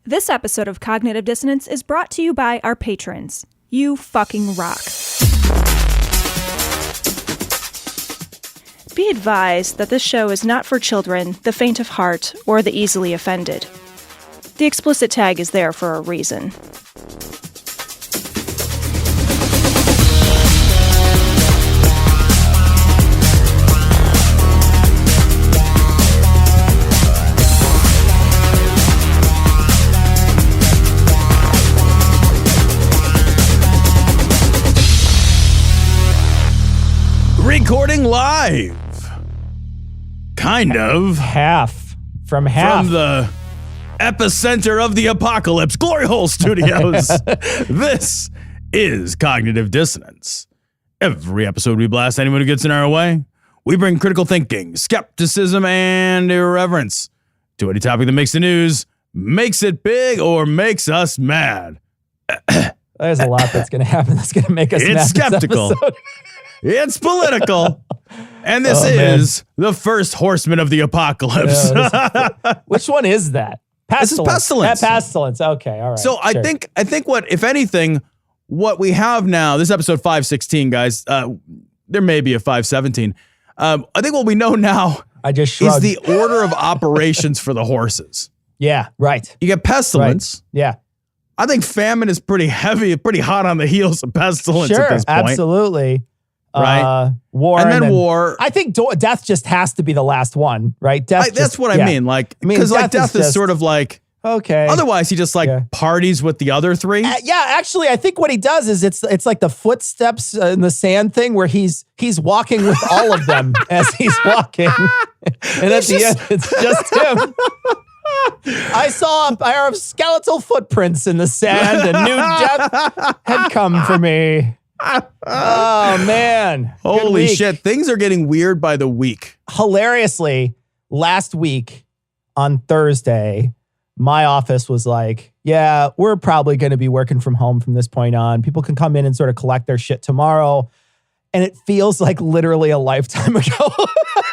This episode of Cognitive Dissonance is brought to you by our patrons. You fucking rock. Be advised that this show is not for children, the faint of heart, or the easily offended. The explicit tag is there for a reason. Recording live. Kind of. From the epicenter of the apocalypse, Glory Hole Studios. This is Cognitive Dissonance. Every episode we blast anyone who gets in our way. We bring critical thinking, skepticism, and irreverence to any topic that makes the news, makes it big, or makes us mad. There's a lot that's going to happen that's going to make us mad. It's skeptical. It's political. And this is the first horseman of the apocalypse. Which one is that? Pestilence. This is pestilence. Pestilence. Okay, all right. So I think what, if anything, what we have now, this is episode 516, guys. There may be a 517. I think what we know now is the order of operations for the horses. Yeah, right. You get pestilence. Right. Yeah. I think famine is pretty heavy, pretty hot on the heels of pestilence at this point. Absolutely. Right. War. And then war. I think death just has to be the last one, right? That's what I mean. Like, because death is sort of like, okay. Otherwise, he just parties with the other three. Yeah, actually, I think what he does is it's like the footsteps in the sand thing where he's walking with all of them as he's walking. And at the end, it's just him. I saw a pair of skeletal footprints in the sand and knew death had come for me. Oh, man. Holy shit. Things are getting weird by the week. Hilariously, last week on Thursday, my office was like, yeah, we're probably going to be working from home from this point on. People can come in and sort of collect their shit tomorrow. And it feels like literally a lifetime ago.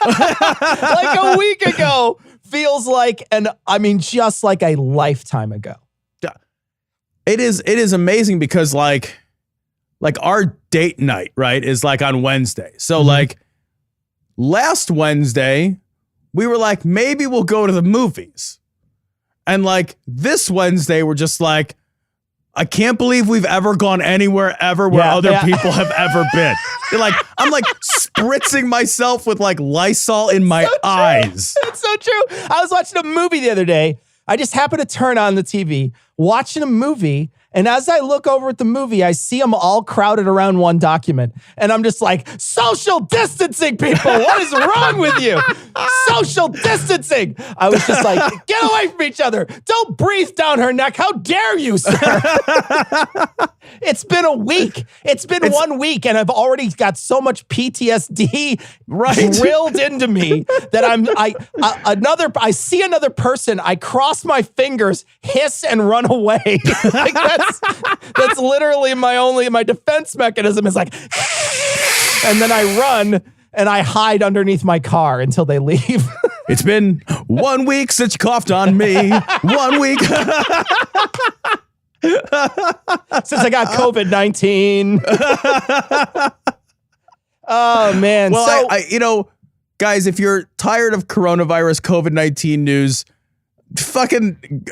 Like a week ago. Feels like, just like a lifetime ago. It is amazing because like our date night, right, is like on Wednesday. So like last Wednesday, we were like, maybe we'll go to the movies. And like this Wednesday, we're just like, I can't believe we've ever gone anywhere ever where other people have ever been. Like, I'm like spritzing myself with like Lysol in my eyes. It's so true. I was watching a movie the other day. I just happened to turn on the TV, watching a movie. And as I look over at the movie, I see them all crowded around one document. And I'm just like, social distancing, people. What is wrong with you? Social distancing. I was just like, get away from each other. Don't breathe down her neck. How dare you, sir? It's been a week. It's 1 week. And I've already got so much PTSD drilled into me that I see another person. I cross my fingers, hiss, and run away. Like that's literally my defense mechanism is like, and then I run and I hide underneath my car until they leave. It's been 1 week since you coughed on me. 1 week. Since I got COVID-19. Oh, man. Well, I guys, if you're tired of coronavirus COVID-19 news,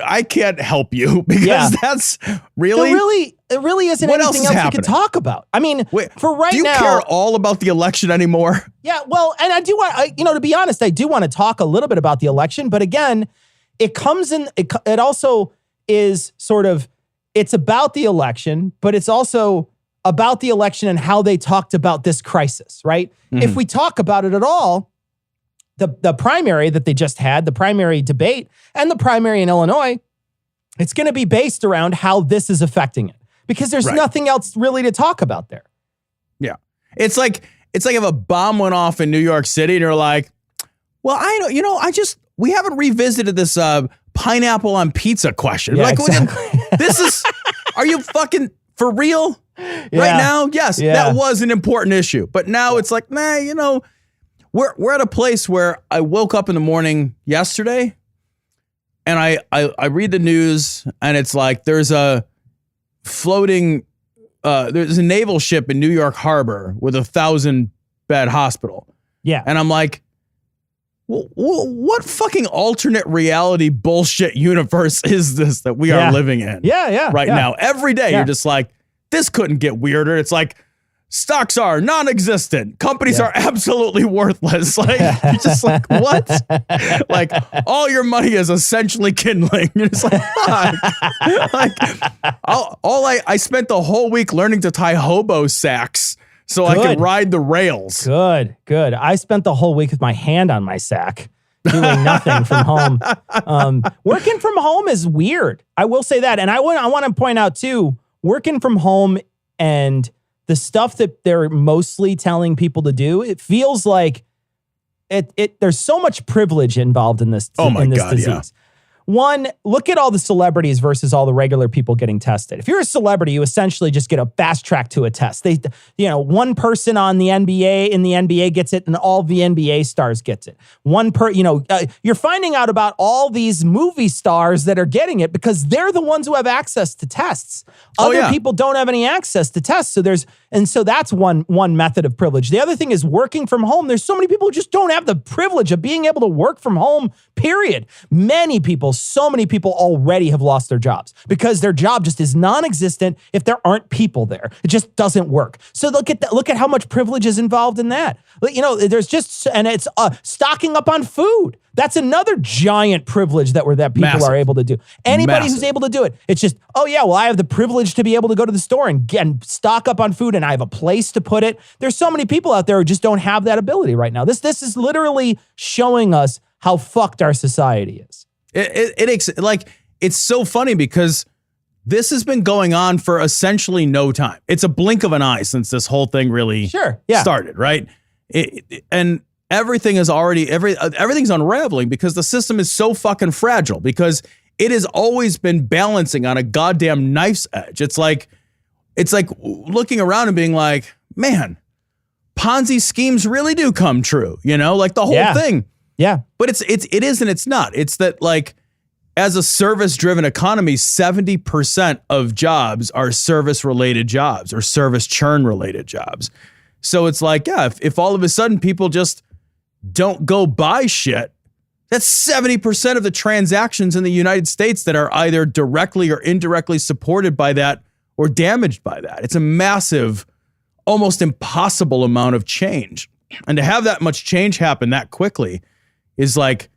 I can't help you because that's really... It really isn't anything else we could talk about. I mean, for right now... Do you care all about the election anymore? Yeah, well, and I do want... to be honest, I do want to talk a little bit about the election, but again, it comes in... It also is sort of... It's about the election, but it's also about the election and how they talked about this crisis, right? Mm-hmm. If we talk about it at all, the primary that they just had, the primary debate, and the primary in Illinois, it's going to be based around how this is affecting it. Because there's nothing else really to talk about there. Yeah. It's like if a bomb went off in New York City and you're like, well, we haven't revisited this pineapple on pizza question. Yeah, like, exactly. Are you fucking for real right now? Yes, that was an important issue. But now it's like, we're at a place where I woke up in the morning yesterday and I read the news, and it's like there's a floating, there's a naval ship in New York Harbor with a 1,000-bed hospital. Yeah. And I'm like, well, what fucking alternate reality bullshit universe is this that we are living in? Right now. Every day you're just like, this couldn't get weirder. It's like stocks are non-existent. Companies are absolutely worthless. Like you're just like, what? Like all your money is essentially kindling. You're just like, fuck. Like I spent the whole week learning to tie hobo sacks so I could ride the rails. Good. I spent the whole week with my hand on my sack, doing nothing from home. Working from home is weird. I will say that. And I want to point out too, working from home and the stuff that they're mostly telling people to do, it feels like there's so much privilege involved in this, disease. Yeah. One, look at all the celebrities versus all the regular people getting tested. If you're a celebrity, you essentially just get a fast track to a test. One person in the NBA gets it, and all the NBA stars gets it. You're finding out about all these movie stars that are getting it because they're the ones who have access to tests. Other people don't have any access to tests. So that's one method of privilege. The other thing is working from home. There's so many people who just don't have the privilege of being able to work from home, period. So many people already have lost their jobs because their job just is non-existent if there aren't people there. It just doesn't work. So look at how much privilege is involved in that. It's stocking up on food. That's another giant privilege that people are able to do. Anybody who's able to do it, it's just, I have the privilege to be able to go to the store and stock up on food, and I have a place to put it. There's so many people out there who just don't have that ability right now. This is literally showing us how fucked our society is. It's so funny because this has been going on for essentially no time. It's a blink of an eye since this whole thing really started, right? And everything is everything's unraveling because the system is so fucking fragile because it has always been balancing on a goddamn knife's edge. It's like looking around and being like, man, Ponzi schemes really do come true, like the whole thing. Yeah. But it is and it's not. It's that like as a service-driven economy, 70% of jobs are service-related jobs or service churn-related jobs. So it's like, if all of a sudden people just don't go buy shit, that's 70% of the transactions in the United States that are either directly or indirectly supported by that or damaged by that. It's a massive, almost impossible amount of change. And to have that much change happen that quickly is like,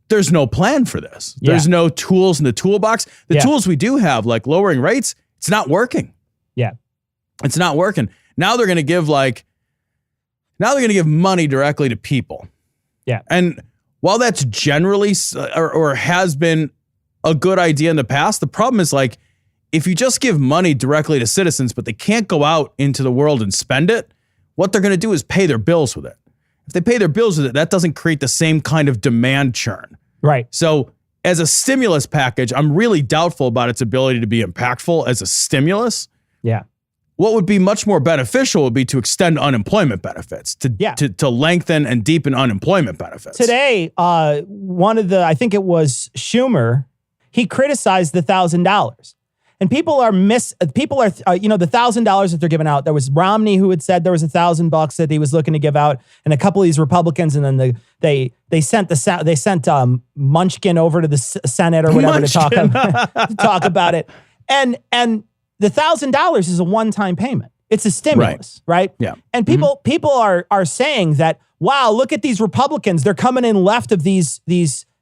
there's no plan for this. There's no tools in the toolbox. The tools we do have, like lowering rates, it's not working. Yeah. It's not working. Now they're going to give money directly to people. Yeah. And while that's generally or has been a good idea in the past, the problem is like, if you just give money directly to citizens, but they can't go out into the world and spend it, what they're going to do is pay their bills with it. If they pay their bills with it, that doesn't create the same kind of demand churn. Right. So as a stimulus package, I'm really doubtful about its ability to be impactful as a stimulus. Yeah. What would be much more beneficial would be to extend unemployment benefits, to lengthen and deepen unemployment benefits. Today, I think it was Schumer, he criticized the $1,000. And people are the $1,000 that they're giving out. There was Romney who had said there was $1,000 that he was looking to give out, and a couple of these Republicans, and then they sent Munchkin over to the Senate or whatever to talk about it. And the $1,000 is a one-time payment. It's a stimulus, right? Yeah. And people are saying that, wow, look at these Republicans. They're coming in left of these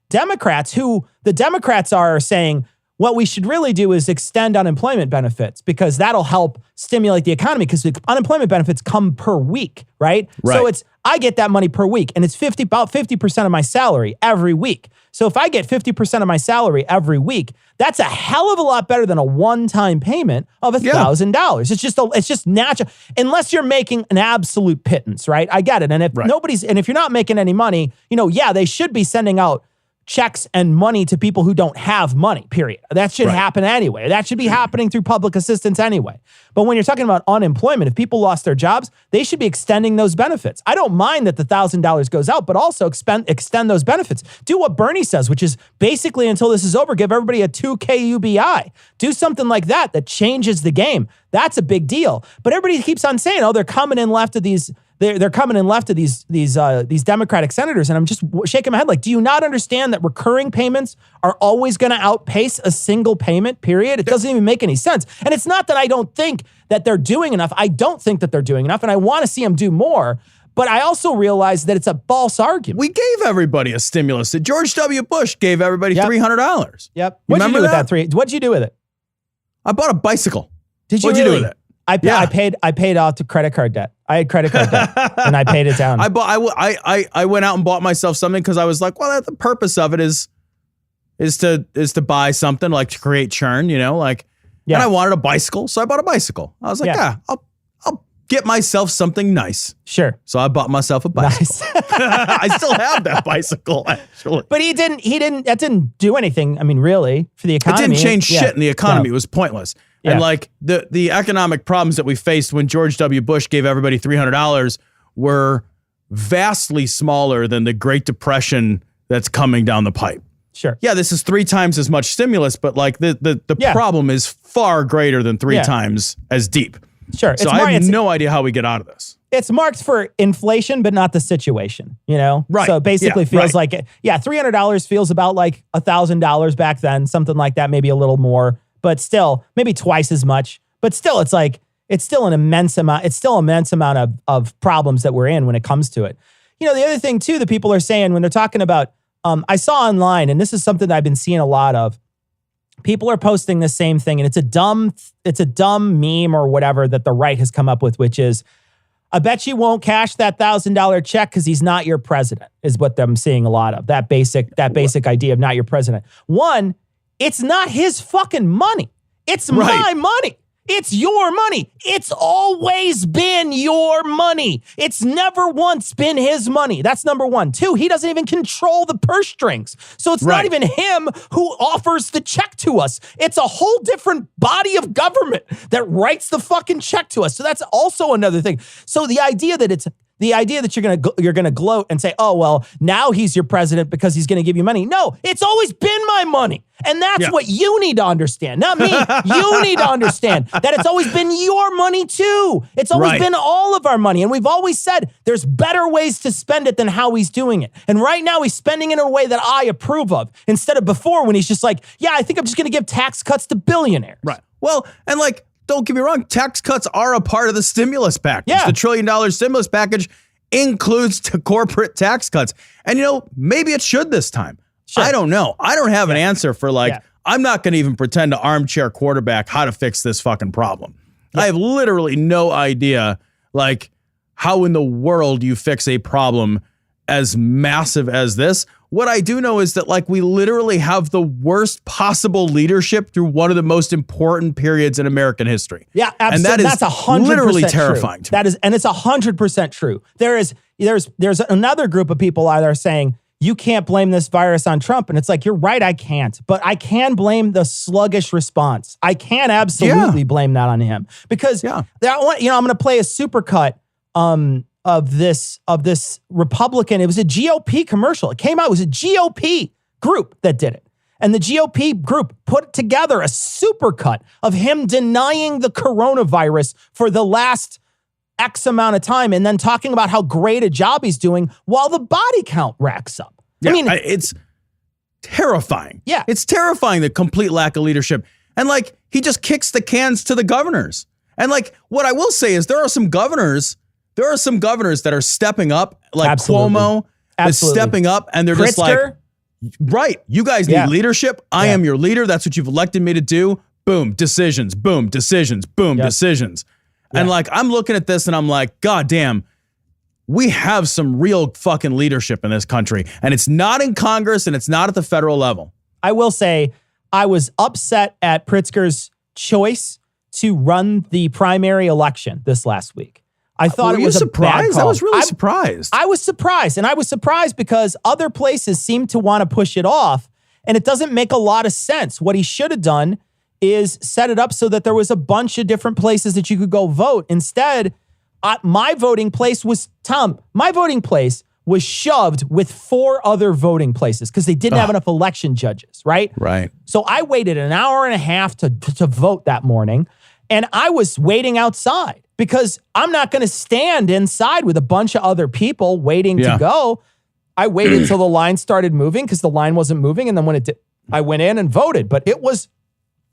Democrats, who the Democrats are saying, what we should really do is extend unemployment benefits because that'll help stimulate the economy because the unemployment benefits come per week, right? So I get that money per week and it's about 50% of my salary every week. So if I get 50% of my salary every week, that's a hell of a lot better than a one-time payment of $1,000. It's just natural, unless you're making an absolute pittance, right? I get it. And if if you're not making any money, they should be sending out checks and money to people who don't have money, period. That should happen anyway. That should be happening through public assistance anyway. But when you're talking about unemployment, if people lost their jobs, they should be extending those benefits. I don't mind that the $1,000 goes out, but also extend those benefits. Do what Bernie says, which is basically until this is over, give everybody a $2K UBI. Do something like that changes the game. That's a big deal. But everybody keeps on saying, oh, they're coming in left of these They're coming in left of these Democratic senators, and I'm just shaking my head like, do you not understand that recurring payments are always going to outpace a single payment, period? It doesn't even make any sense. And it's not that I don't think that they're doing enough. I don't think that they're doing enough, and I want to see them do more. But I also realize that it's a false argument. We gave everybody a stimulus. George W. Bush gave everybody $300. Yep. What'd you do with that? What'd you do with it? I bought a bicycle. What'd you do with it? I paid off the credit card debt. I had credit card debt, and I paid it down. I went out and bought myself something because I was like, well, the purpose of it is to buy something, like to create churn, and I wanted a bicycle, so I bought a bicycle. I was like, I'll get myself something nice. Sure. So I bought myself a bicycle. Nice. I still have that bicycle, actually. But that didn't do anything, I mean, really, for the economy. It didn't change shit in the economy. No. It was pointless. Yeah. And like the economic problems that we faced when George W. Bush gave everybody $300 were vastly smaller than the Great Depression that's coming down the pipe. Sure. Yeah, this is 3 times as much stimulus, but like the problem is far greater than 3 times as deep. Sure. So I have no idea how we get out of this. It's marked for inflation, but not the situation, Right. So it basically feels like, $300 feels about like $1,000 back then, something like that, maybe a little more. But still, maybe twice as much. But still, it's still an immense amount. It's still an immense amount of problems that we're in when it comes to it. The other thing too that people are saying when they're talking about, I saw online, and this is something that I've been seeing a lot of. People are posting the same thing, and it's a dumb meme or whatever that the right has come up with, which is, I bet you won't cash that $1,000 check because he's not your president. Is what I'm seeing a lot of that basic idea of not your president. One. It's not his fucking money. It's my money. It's your money. It's always been your money. It's never once been his money. That's number one. 2, he doesn't even control the purse strings. So it's not even him who offers the check to us. It's a whole different body of government that writes the fucking check to us. So that's also another thing. So the idea that you're gonna gloat and say, oh, well, now he's your president because he's gonna give you money. No, it's always been my money. And that's what you need to understand. Not me. You need to understand that it's always been your money too. It's always been all of our money. And we've always said there's better ways to spend it than how he's doing it. And right now he's spending it in a way that I approve of, instead of before when he's just like, I think I'm just gonna give tax cuts to billionaires. Right. Well, and like, don't get me wrong, tax cuts are a part of the stimulus package. Yeah. The $1 trillion stimulus package includes corporate tax cuts. And, maybe it should this time. Sure. I don't know. I don't have an answer for I'm not going to even pretend to armchair quarterback how to fix this fucking problem. Yeah. I have literally no idea, how in the world you fix a problem as massive as this. What I do know is that we literally have the worst possible leadership through one of the most important periods in American history. Yeah, absolutely. And that's 100% literally terrifying to me. That is, and it's 100% true. There's another group of people out there saying, you can't blame this virus on Trump. And it's like, you're right, I can't. But I can blame the sluggish response. I can absolutely blame that on him. Because I'm going to play a supercut of this Republican. It was a GOP commercial. It came out. It was a GOP group that did it. And the GOP group put together a supercut of him denying the coronavirus for the last X amount of time and then talking about how great a job he's doing while the body count racks up. Yeah, it's terrifying. Yeah. It's terrifying, the complete lack of leadership. And he just kicks the cans to the governors. And what I will say is there are some governors that are stepping up, like Absolutely. Cuomo is stepping up, and they're just right, you guys need leadership. I am your leader. That's what you've elected me to do. Boom, decisions, boom, decisions, boom, decisions. Yeah. And I'm looking at this and I'm like, God damn, we have some real fucking leadership in this country. And it's not in Congress and it's not at the federal level. I will say I was upset at Pritzker's choice to run the primary election this last week. I thought Were it you was a bad surprised? call. I was really surprised. I was surprised, and I was surprised because other places seem to want to push it off, and it doesn't make a lot of sense. What he should have done is set it up so that there was a bunch of different places that you could go vote. Instead, my voting place was shoved with 4 other voting places because they didn't have enough election judges, right? Right. So I waited an hour and a half to vote that morning, and I was waiting outside because I'm not going to stand inside with a bunch of other people waiting to go. I waited until the line started moving because the line wasn't moving, and then when it did, I went in and voted. But it was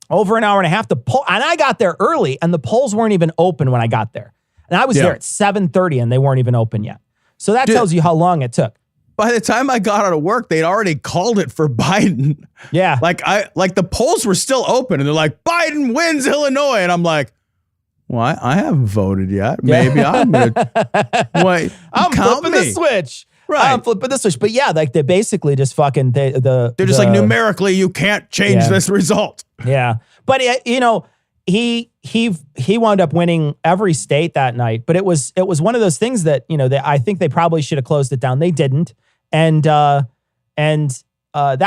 over an hour and a half to poll, and I got there early, and the polls weren't even open when I got there. And I was there at 7:30, and they weren't even open yet. So that tells you how long it took. By the time I got out of work, they'd already called it for Biden. Yeah. Like the polls were still open, and they're like, Biden wins Illinois. And I'm like, well, I haven't voted yet. Maybe I'm going to wait. I'm flipping the switch. Right. I'm flipping the switch. But yeah, like they basically just fucking, they're just like, numerically, you can't change this result. Yeah. But, he wound up winning every state that night, but it was one of those things that, I think they probably should have closed it down. They didn't. And that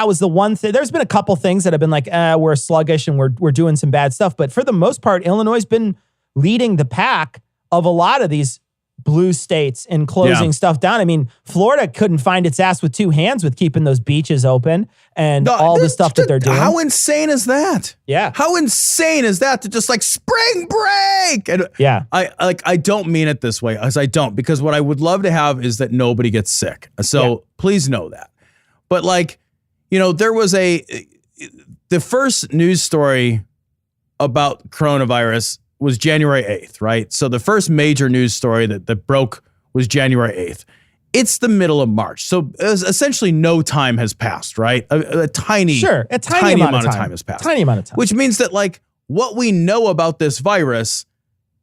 was the one thing. There's been a couple things that have been like, we're sluggish and we're doing some bad stuff. But for the most part, Illinois has been leading the pack of a lot of these blue states in closing stuff down. I mean, Florida couldn't find its ass with 2 hands with keeping those beaches open and all the stuff that they're doing. How insane is that? Yeah. How insane is that to just like spring break? And I don't mean it this way, as I don't, because what I would love to have is that nobody gets sick. So please know that. But there was the first news story about coronavirus was January 8th, right? So the first major news story that broke was January 8th. It's the middle of March. So essentially no time has passed, right? A tiny amount of time has passed. Tiny amount of time. Which means that what we know about this virus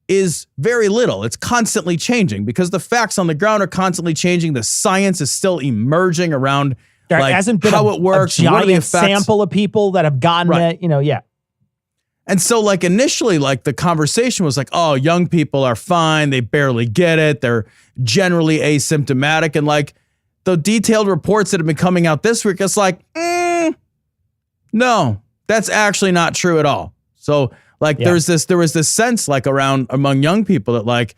is very little. It's constantly changing because the facts on the ground are constantly changing. The science is still emerging around there hasn't been how it works, a what are the giant effects. sample of people that have gotten it, And so initially, the conversation was oh, young people are fine. They barely get it. They're generally asymptomatic. And the detailed reports that have been coming out this week, it's no, that's actually not true at all. So there was this sense among young people that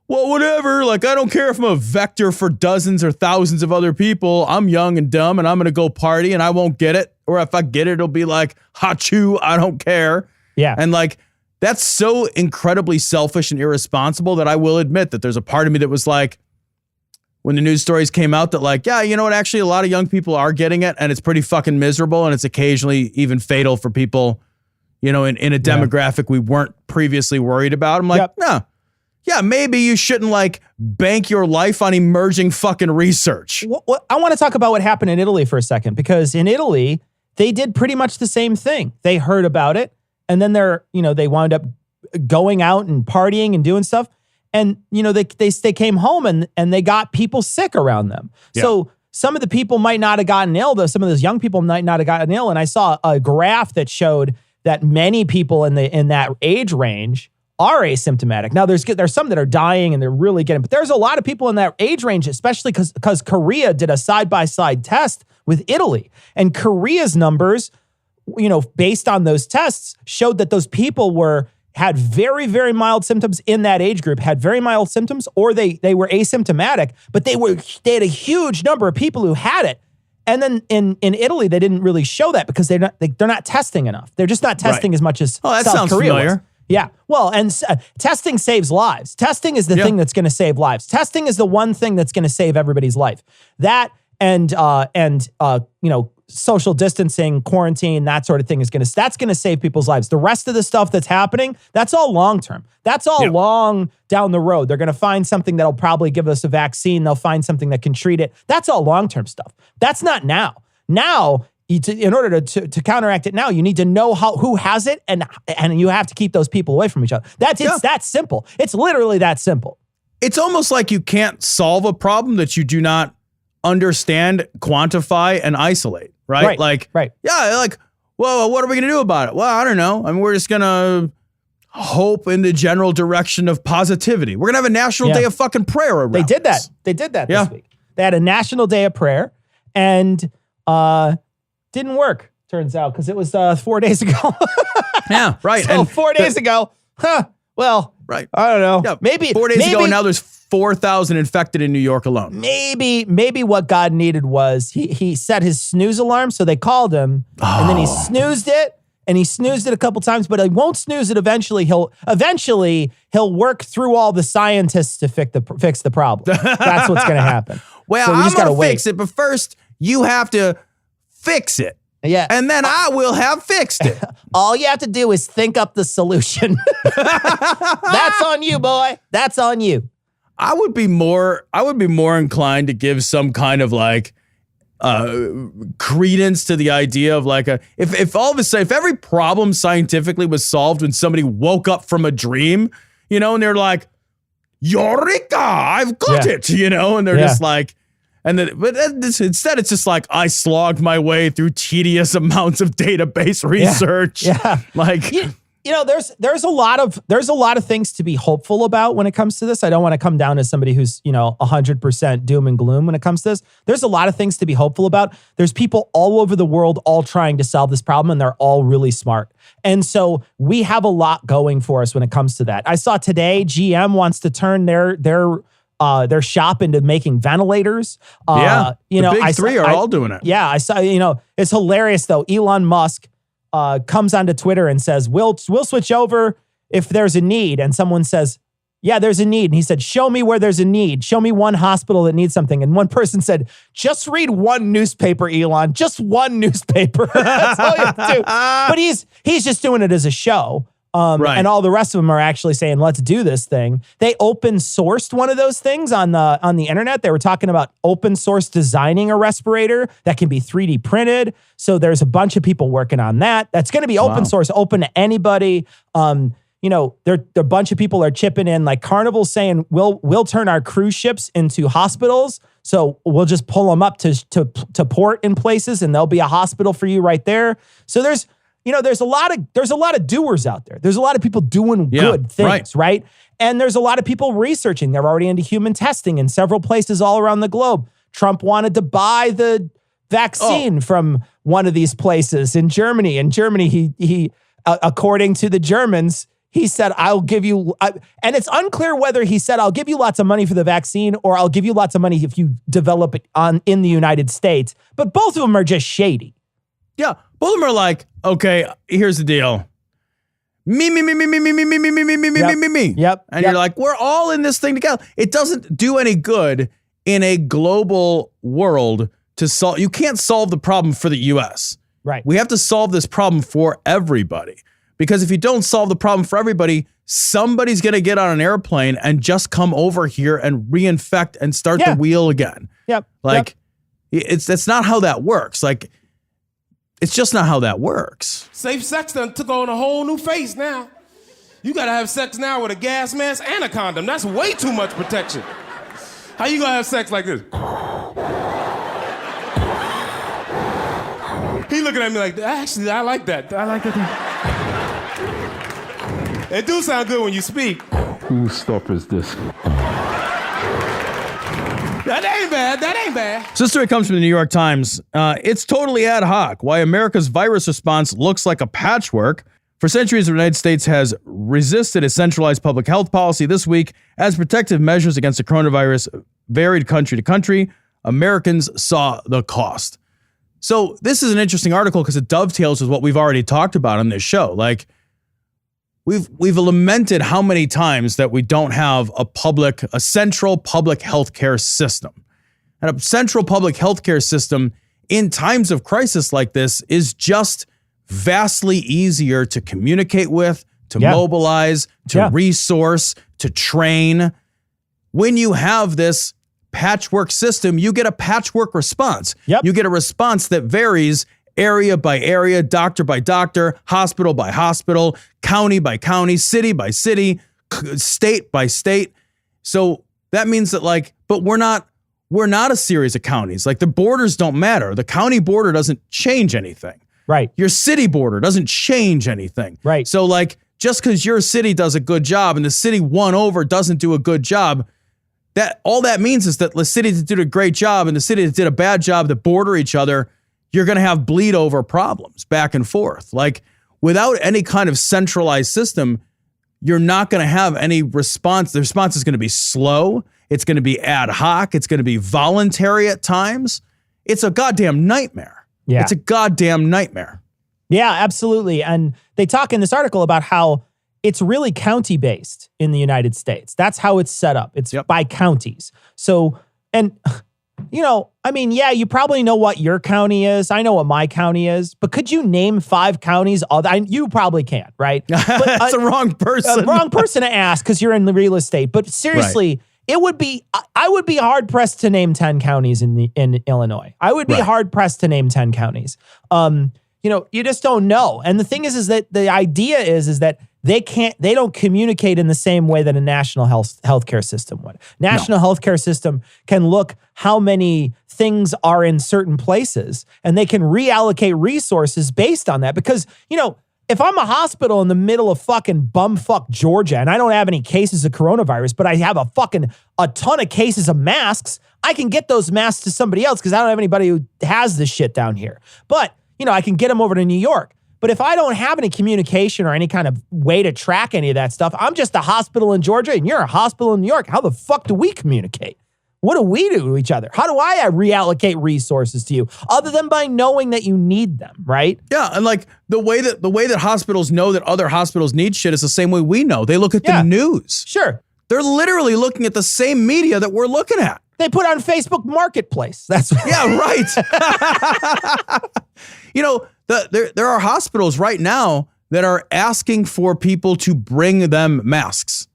well, whatever, I don't care if I'm a vector for dozens or thousands of other people. I'm young and dumb and I'm going to go party and I won't get it. Or if I get it, it'll be hachoo, I don't care. Yeah. And that's so incredibly selfish and irresponsible that I will admit that there's a part of me that was when the news stories came out that you know what, actually a lot of young people are getting it and it's pretty fucking miserable and it's occasionally even fatal for people, in a demographic we weren't previously worried about. I'm no. Yeah, maybe you shouldn't bank your life on emerging fucking research. I want to talk about what happened in Italy for a second, because in Italy, they did pretty much the same thing. They heard about it. And then they wound up going out and partying and doing stuff. And, they came home and they got people sick around them. Yeah. So some of the people might not have gotten ill, though. Some of those young people might not have gotten ill. And I saw a graph that showed that many people in that age range are asymptomatic. Now, there's some that are dying and they're really getting, but there's a lot of people in that age range, especially because Korea did a side-by-side test with Italy. And Korea's numbers, based on those tests, showed that those people had very, very mild symptoms in that age group, had very mild symptoms, or they were asymptomatic, but they had a huge number of people who had it. And then in Italy, they didn't really show that because they're not testing enough. They're just not testing as much as that South sounds Korea familiar. was. Yeah. Well, and testing saves lives. Testing is the thing that's going to save lives. Testing is the one thing that's going to save everybody's life. That and social distancing, quarantine, that sort of thing that's going to save people's lives. The rest of the stuff that's happening, that's all long-term. That's all long down the road. They're going to find something that'll probably give us a vaccine. They'll find something that can treat it. That's all long-term stuff. That's not now. Now, in order to counteract it now, you need to know who has it, and you have to keep those people away from each other. It's that simple. It's literally that simple. It's almost like you can't solve a problem that you do not understand, quantify, and isolate, right? Right. Well, what are we going to do about it? Well, I don't know. I mean, we're just going to hope in the general direction of positivity. We're going to have a national day of fucking prayer around They did that. this. They did that this week. They had a national day of prayer and didn't work, turns out, because it was 4 days ago. Yeah, right. So and 4 days ago, well, right. I don't know. Yeah, maybe 4 days ago, and now there's 4,000 infected in New York alone. Maybe what God needed was he set his snooze alarm, so they called him, and then he snoozed it, and he snoozed it a couple times, but he won't snooze it eventually. He'll work through all the scientists to fix the problem. That's what's going to happen. Well, so we I'm just gotta going to wait. fix it, but first you have to fix it. Yeah. And then I will have fixed it. All you have to do is think up the solution. That's on you, boy. That's on you. I would be more inclined to give some kind of like credence to the idea of like if all of a sudden, if every problem scientifically was solved when somebody woke up from a dream, you know, and they're like, Eureka, I've got it, you know, and they're just like, instead it's just like I slogged my way through tedious amounts of database research. Yeah. Like you know, there's a lot of things to be hopeful about when it comes to this. I don't want to come down as somebody who's, 100% doom and gloom when it comes to this. There's a lot of things to be hopeful about. There's people all over the world all trying to solve this problem, and they're all really smart. And so we have a lot going for us when it comes to that. I saw today GM wants to turn their shop into making ventilators. The big three are all doing it. Yeah, I saw, it's hilarious though. Elon Musk comes onto Twitter and says, we'll switch over if there's a need. And someone says, yeah, there's a need. And he said, show me where there's a need. Show me one hospital that needs something. And one person said, just read one newspaper, Elon. Just one newspaper. That's all you have to do. But he's just doing it as a show. Right. And all the rest of them are actually saying, let's do this thing. They open sourced one of those things on the internet. They were talking about open source designing a respirator that can be 3D printed. So there's a bunch of people working on that. That's going to be open source, open to anybody. There a bunch of people are chipping in, like Carnival's saying, we'll turn our cruise ships into hospitals. So we'll just pull them up to port in places, and there'll be a hospital for you right there. So there's a lot of doers out there. There's a lot of people doing good things, right? And there's a lot of people researching. They're already into human testing in several places all around the globe. Trump wanted to buy the vaccine from one of these places in Germany. In Germany, he according to the Germans, he said, I'll give you, and it's unclear whether he said, I'll give you lots of money for the vaccine, or I'll give you lots of money if you develop it in the United States. But both of them are just shady. Yeah, both of them are like, okay, here's the deal. Me. Yep. And you're like, we're all in this thing together. It doesn't do any good in a global world to solve. You can't solve the problem for the U.S. Right. We have to solve this problem for everybody. Because if you don't solve the problem for everybody, somebody's going to get on an airplane and just come over here and reinfect and start the wheel again. Yep. That's not how that works. Like, it's just not how that works. Safe sex done took on a whole new face now. You gotta have sex now with a gas mask and a condom. That's way too much protection. How you gonna have sex like this? He looking at me like, actually, I like that. I like that. It do sound good when you speak. Whose stuff is this? That ain't bad. So this story comes from the New York Times. It's totally ad hoc. Why America's virus response looks like a patchwork. For centuries, the United States has resisted a centralized public health policy. This week, as protective measures against the coronavirus varied country to country, Americans saw the cost. So this is an interesting article because it dovetails with what we've already talked about on this show. Like, We've lamented how many times that we don't have a central public healthcare system. And a central public healthcare system in times of crisis like this is just vastly easier to communicate with, to mobilize, to resource, to train. When you have this patchwork system, you get a patchwork response. Yep. You get a response that varies area by area, doctor by doctor, hospital by hospital, county by county, city by city, state by state. So that means that but we're not a series of counties. Like, the borders don't matter. The county border doesn't change anything. Right. Your city border doesn't change anything. Right. So just just because your city does a good job and the city won over doesn't do a good job, that all that means is that the city that did a great job and the city that did a bad job that border each other, you're going to have bleed over problems back and forth. Like without any kind of centralized system, you're not going to have any response. The response is going to be slow. It's going to be ad hoc. It's going to be voluntary at times. It's a goddamn nightmare. Yeah. It's a goddamn nightmare. Yeah, absolutely. And they talk in this article about how it's really county based in the United States. That's how it's set up. It's by counties. So, and you know, I mean, yeah, you probably know what your county is. I know what my county is, but could you name 5 counties? You probably can't, right? But, That's the wrong person. Wrong person to ask because you're in the real estate. But seriously, I would be hard pressed to name 10 counties in Illinois. I would be hard pressed to name 10 counties. You know, you just don't know. And the thing is that the idea is that they don't communicate in the same way that a national healthcare system would. National healthcare system can look how many things are in certain places and they can reallocate resources based on that. Because, you know, if I'm a hospital in the middle of fucking bumfuck Georgia and I don't have any cases of coronavirus, but I have a ton of cases of masks, I can get those masks to somebody else because I don't have anybody who has this shit down here. But, you know, I can get them over to New York. But if I don't have any communication or any kind of way to track any of that stuff, I'm just a hospital in Georgia and you're a hospital in New York. How the fuck do we communicate? What do we do to each other? How do I reallocate resources to you other than by knowing that you need them, right? Yeah, and like the way that hospitals know that other hospitals need shit is the same way we know. They look at the news. Sure. They're literally looking at the same media that we're looking at. They put on Facebook Marketplace. That's what yeah, right. You know, there are hospitals right now that are asking for people to bring them masks.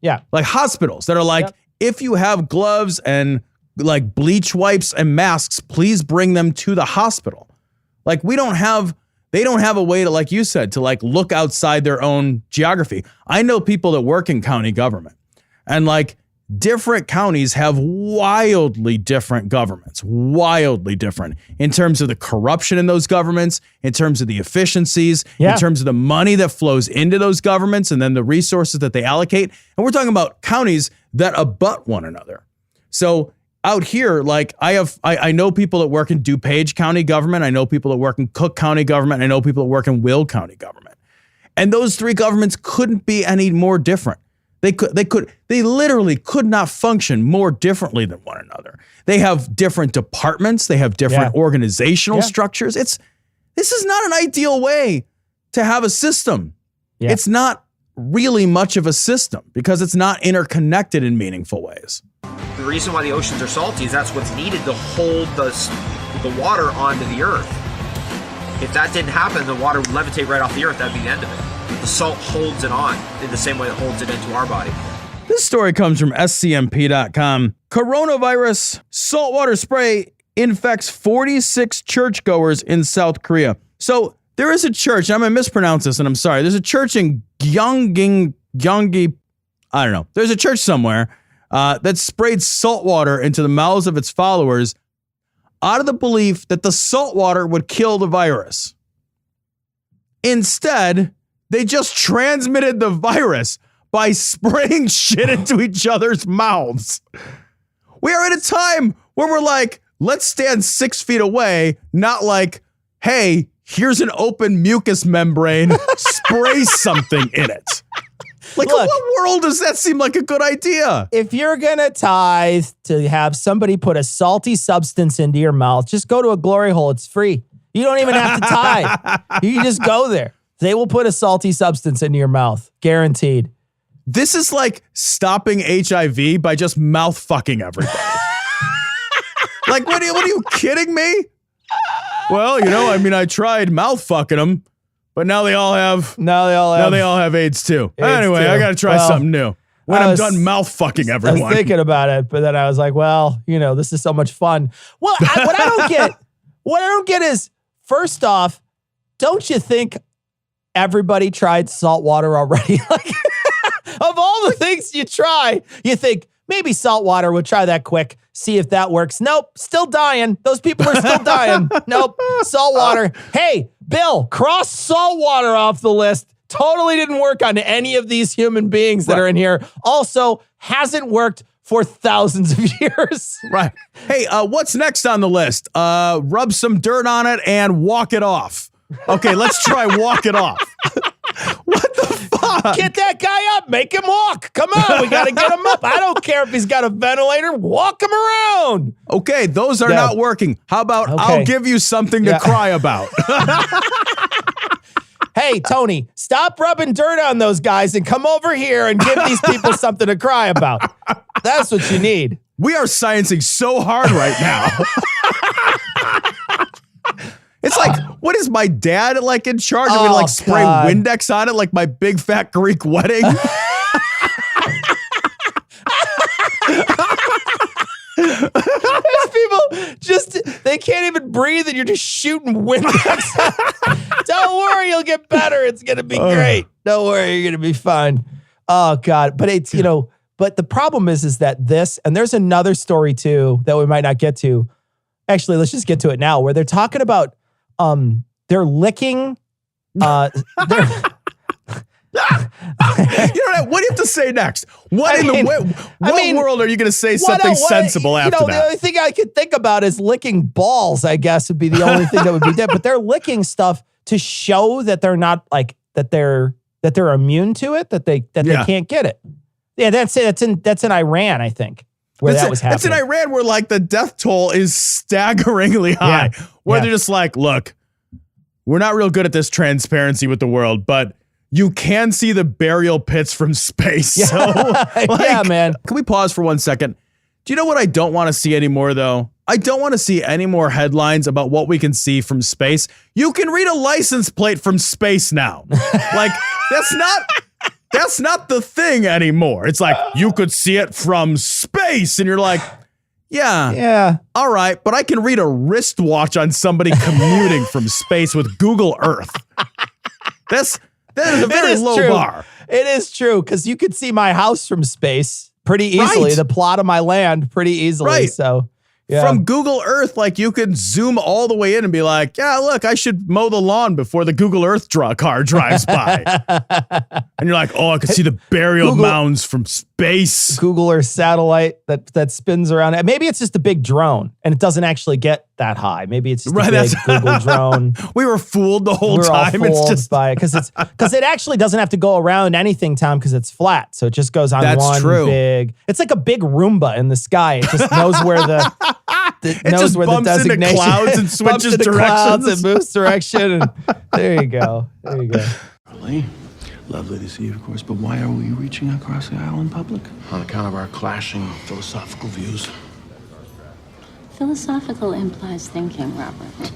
Yeah. Like hospitals that are like, if you have gloves and like bleach wipes and masks, please bring them to the hospital. Like they don't have a way to, like you said, to like look outside their own geography. I know people that work in county government and like different counties have wildly different governments, wildly different in terms of the corruption in those governments, in terms of the efficiencies, in terms of the money that flows into those governments and then the resources that they allocate. And we're talking about counties that abut one another. So out here, like I know people that work in DuPage County government. I know people that work in Cook County government. I know people that work in Will County government. And those 3 governments couldn't be any more different. They literally could not function more differently than one another. They have different departments. They have different organizational structures. This is not an ideal way to have a system. Yeah. It's not really much of a system because it's not interconnected in meaningful ways. The reason why the oceans are salty is that's what's needed to hold the water onto the earth. If that didn't happen, the water would levitate right off the earth. That'd be the end of it. The salt holds it on in the same way it holds it into our body. This story comes from scmp.com. Coronavirus saltwater spray infects 46 churchgoers in South Korea. So there is a church, I'm going to mispronounce this and I'm sorry. There's a church in Gyeonggi, I don't know. There's a church somewhere that sprayed salt water into the mouths of its followers out of the belief that the salt water would kill the virus. Instead, they just transmitted the virus by spraying shit into each other's mouths. We are at a time where we're like, let's stand 6 feet away, not like, hey, here's an open mucous membrane, spray something in it. Like, Look, in what world does that seem like a good idea? If you're going to tithe to have somebody put a salty substance into your mouth, just go to a glory hole. It's free. You don't even have to tithe. You can just go there. They will put a salty substance into your mouth. Guaranteed. This is like stopping HIV by just mouth fucking everybody. Like, what are you kidding me? Well, you know, I mean, I tried mouth fucking them, but now they all have AIDS too. Anyway, I got to try something new. When I'm done mouth fucking everyone. I was thinking about it, but then I was like, well, you know, this is so much fun. Well, what I don't get is, first off, don't you think everybody tried salt water already? Like, of all the things you try, you think maybe salt water would try that quick, see if that works. Nope, still dying. Those people are still dying. Nope, salt water. Hey, Bill, cross salt water off the list. Totally didn't work on any of these human beings that are in here. Also, hasn't worked for thousands of years. Right. Hey, what's next on the list? Rub some dirt on it and walk it off. Okay, let's try walk it off. What the fuck? Get that guy up. Make him walk. Come on. We got to get him up. I don't care if he's got a ventilator. Walk him around. Okay, those are not working. How about I'll give you something to cry about? Hey, Tony, stop rubbing dirt on those guys and come over here and give these people something to cry about. That's what you need. We are sciencing so hard right now. It's like, what is my dad like in charge? Are we like spray Windex on it like my big fat Greek wedding? These people they can't even breathe and you're just shooting Windex. Don't worry, you'll get better. It's going to be great. Don't worry, you're going to be fine. Oh, God. But it's, but the problem is that this, and there's another story too that we might not get to. Actually, let's just get to it now, where they're talking about they're licking what do you have to say next? What world are you going to say something sensible after that? The only thing I could think about is licking balls, I guess, would be the only thing that would be dead. But they're licking stuff to show that they're not like that they're immune to it, that they can't get it. Yeah, that's in Iran, I think. Where that was happening. It's in Iran where like the death toll is staggeringly high. Where they're just like, look, we're not real good at this transparency with the world, but you can see the burial pits from space. Yeah. So, man. Can we pause for 1 second? Do you know what I don't want to see anymore, though? I don't want to see any more headlines about what we can see from space. You can read a license plate from space now. Like, that's not the thing anymore. It's like, you could see it from space. And you're like, yeah. All right. But I can read a wristwatch on somebody commuting from space with Google Earth. That is a very low bar. It is true. Because you could see my house from space pretty easily. Right. The plot of my land pretty easily. Right. So yeah. From Google Earth, like you could zoom all the way in and be like, yeah, look, I should mow the lawn before the Google Earth car drives by. And you're like, oh, I can see the burial mounds from space. Google Earth satellite that spins around. Maybe it's just a big drone and it doesn't actually get that high. Maybe it's just a big Google drone. We were fooled the whole time. All fooled by it because it actually doesn't have to go around anything, Tom, because it's flat. So it just goes on big. It's like a big Roomba in the sky. It just knows where it just bumps into clouds and switches directions and moves direction. And there you go. Really? Lovely to see you, of course, but why are we reaching across the aisle in public? On account of our clashing philosophical views. Philosophical implies thinking, Robert.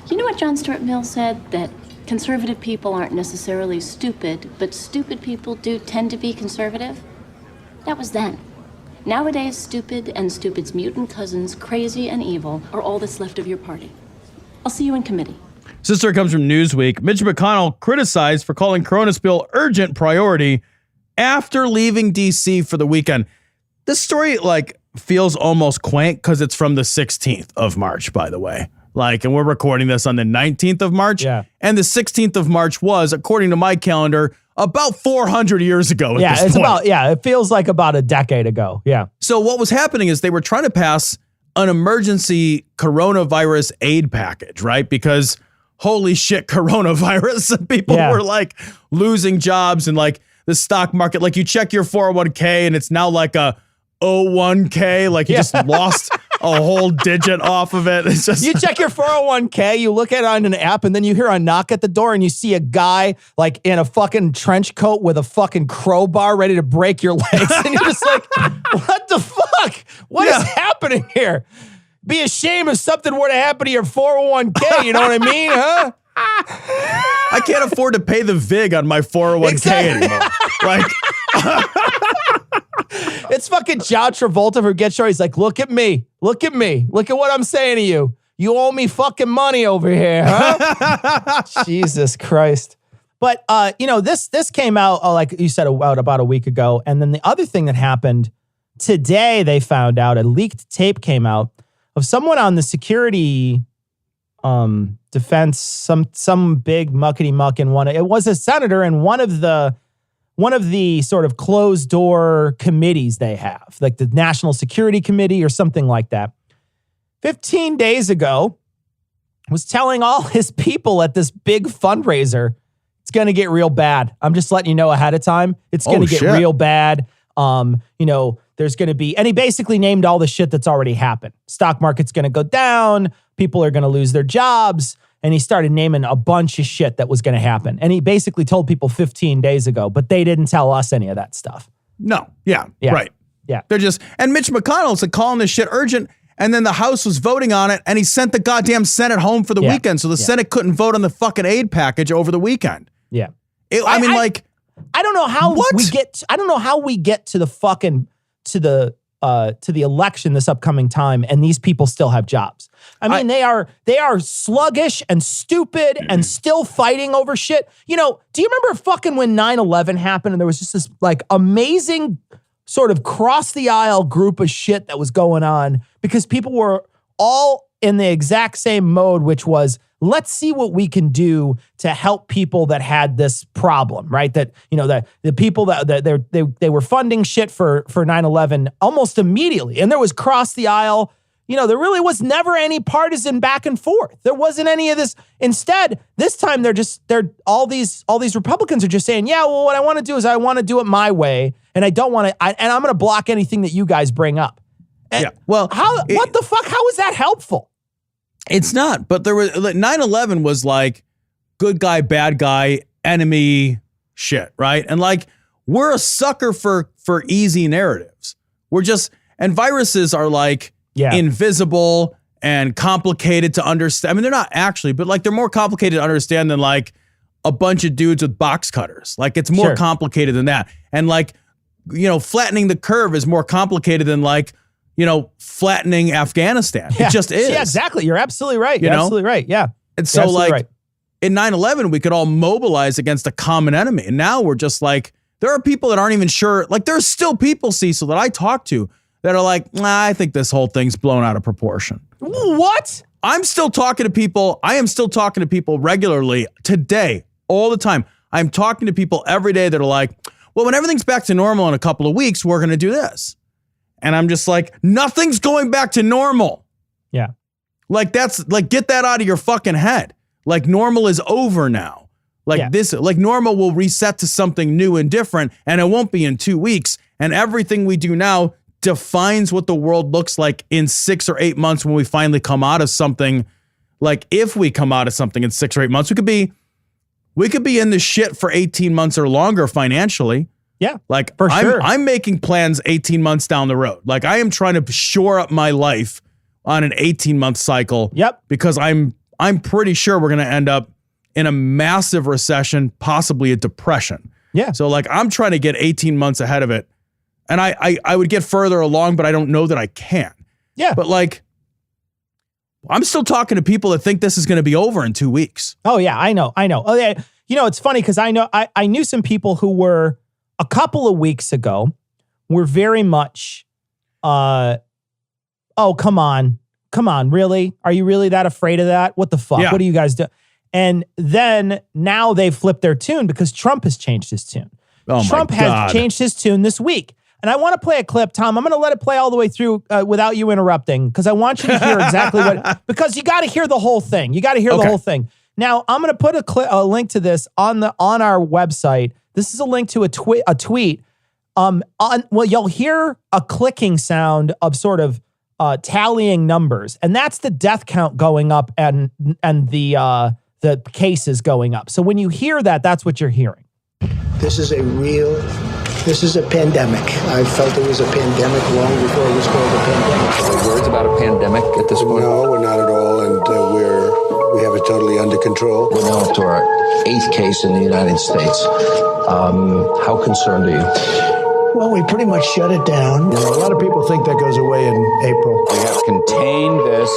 You know what John Stuart Mill said? That conservative people aren't necessarily stupid, but stupid people do tend to be conservative? That was then. Nowadays, stupid and stupid's mutant cousins, crazy and evil, are all that's left of your party. I'll see you in committee. Sister comes from Newsweek. Mitch McConnell criticized for calling Corona's bill urgent priority after leaving D.C. for the weekend. This story, feels almost quaint because it's from the 16th of March, by the way. And we're recording this on the 19th of March. Yeah. And the 16th of March was, according to my calendar, about 400 years ago at this point. It feels like about a decade ago. Yeah. So what was happening is they were trying to pass an emergency coronavirus aid package, right? Because holy shit, coronavirus. People were losing jobs and the stock market. You check your 401k and it's now like a 01k. You just lost a whole digit off of it. It's just you check your 401k, you look at it on an app, and then you hear a knock at the door and you see a guy in a fucking trench coat with a fucking crowbar ready to break your legs. And you're just like, what the fuck? What is happening here? Be ashamed if something were to happen to your 401k. You know what I mean? Huh? I can't afford to pay the VIG on my 401k anymore. It's fucking John Travolta from Get Short. He's like, look at me. Look at me. Look at what I'm saying to you. You owe me fucking money over here, huh? Jesus Christ. But, this came out, like you said, about a week ago. And then the other thing that happened today, they found out, a leaked tape came out of someone on the security defense, some big muckety muck in one. It was a senator in one of the sort of closed door committees they have, like the National Security Committee or something like that. 15 days ago, was telling all his people at this big fundraiser, it's going to get real bad. I'm just letting you know ahead of time. It's going to get real bad. There's going to be, and he basically named all the shit that's already happened. Stock market's going to go down. People are going to lose their jobs. And he started naming a bunch of shit that was going to happen. And he basically told people 15 days ago, but they didn't tell us any of that stuff. No. Yeah. Right. Yeah. They're just, and Mitch McConnell's calling this shit urgent. And then the House was voting on it, and he sent the goddamn Senate home for the weekend. So the Senate couldn't vote on the fucking aid package over the weekend. Yeah. I don't know how we get to the fucking, to the election this upcoming time, and these people still have jobs. I mean, they are sluggish and stupid and still fighting over shit. You know, do you remember fucking when 9/11 happened and there was just this like amazing sort of cross the aisle group of shit that was going on because people were all in the exact same mode, which was, let's see what we can do to help people that had this problem, right? That, you know, that the people that they were funding shit for 9/11 almost immediately. And there was cross the aisle. You know, there really was never any partisan back and forth. There wasn't any of this. Instead, this time all these Republicans are just saying, yeah, well, what I want to do is I want to do it my way. And I don't want to, and I'm going to block anything that you guys bring up. And well, what the fuck? How is that helpful? It's not, but there was 9/11 was like good guy, bad guy, enemy shit, right? And like we're a sucker for easy narratives. And viruses are like invisible and complicated to understand. I mean, they're not actually, but like they're more complicated to understand than like a bunch of dudes with box cutters. Like it's more complicated than that. And like, you know, flattening the curve is more complicated than like, you know, flattening Afghanistan. Yeah. It just is. Yeah, exactly. You're absolutely right. You're absolutely right. Yeah. And so like in 9/11, we could all mobilize against a common enemy. And now we're just like, there are people that aren't even sure. Like there's still people, Cecil, that I talk to that are like, nah, I think this whole thing's blown out of proportion. What? I'm still talking to people. I am still talking to people regularly today, all the time. I'm talking to people every day that are like, well, when everything's back to normal in a couple of weeks, we're going to do this. And I'm just like, nothing's going back to normal. Yeah. Like that's like, get that out of your fucking head. Like normal is over now. Like this, like normal will reset to something new and different, and it won't be in 2 weeks. And everything we do now defines what the world looks like in 6 or 8 months when we finally come out of something. Like if we come out of something in 6 or 8 months, we could be in the shit for 18 months or longer financially. Yeah. Like for sure. I'm making plans 18 months down the road. Like I am trying to shore up my life on an 18-month cycle. Yep. Because I'm pretty sure we're going to end up in a massive recession, possibly a depression. Yeah. So like I'm trying to get 18 months ahead of it. And I would get further along, but I don't know that I can. Yeah. But like, I'm still talking to people that think this is going to be over in 2 weeks. Oh yeah, I know. Oh yeah. You know, it's funny because I knew some people who were a couple of weeks ago were very much, oh, come on, really? Are you really that afraid of that? What the fuck? Yeah. What do you guys do? And then now they've flipped their tune because Trump has changed his tune. Oh Trump has changed his tune this week. And I want to play a clip, Tom. I'm going to let it play all the way through without you interrupting because I want you to hear exactly what, because you got to hear the whole thing. You got to hear the whole thing. Now, I'm going to put a link to this on our website. This is a link to a tweet. Well, you'll hear a clicking sound of sort of tallying numbers, and that's the death count going up and the cases going up. So when you hear that, that's what you're hearing. This is a pandemic. I felt it was a pandemic long before it was called a pandemic. Are there words about a pandemic at this point? No, we're not at all, and we have it totally under control. We're now up to our 8th case in the United States. How concerned are you? Well, we pretty much shut it down. You know, a lot of people think that goes away in April. We have contained this.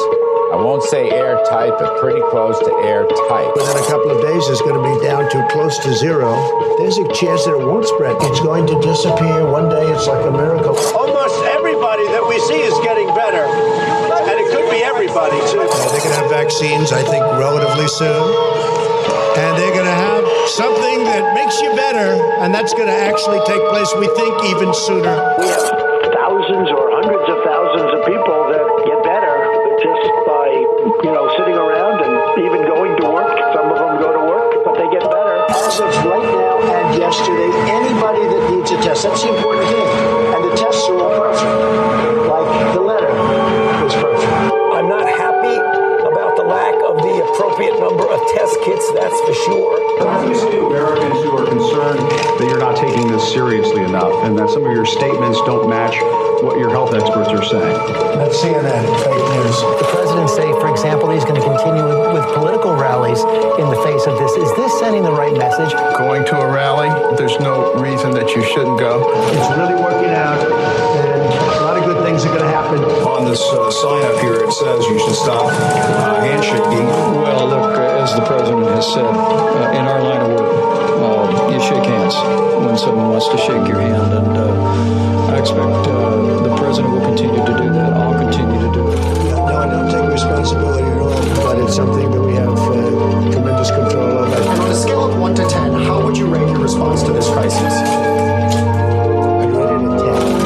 I won't say airtight, but pretty close to airtight. Within a couple of days, it's going to be down to close to zero. There's a chance that it won't spread. It's going to disappear. One day, it's like a miracle. Almost everybody that we see is getting better. And it could be everybody, too. They're going to have vaccines, I think, relatively soon. And they're going to have something that makes you better, and that's going to actually take place, we think, even sooner. We have thousands or hundreds of thousands of people that get better just by, sitting around and even going to work. Some of them go to work, but they get better. As of right now and yesterday, anybody that needs a test, that's the important thing. And the tests are all perfect. Like the letter was perfect. I'm not happy about the lack of the appropriate number of test kits, that's for sure. You see Americans who are concerned that you're not taking this seriously enough and that some of your statements don't match what your health experts are saying. That's CNN, fake news. The president say, for example, he's going to continue with political rallies in the face of this. Is this sending the right message? Going to a rally, there's no reason that you shouldn't go. It's really working out, and a lot of good things are going to happen. On this sign up here, it says you should stop handshaking. Well, look, as the president has said, in our line of work, you shake hands when someone wants to shake your hand, and I expect the president will continue to do that. I'll continue to do it. No, I don't take responsibility at all, but it's something that we have tremendous control over. And on a scale of 1 to 10, how would you rate your response to this crisis? I rate it a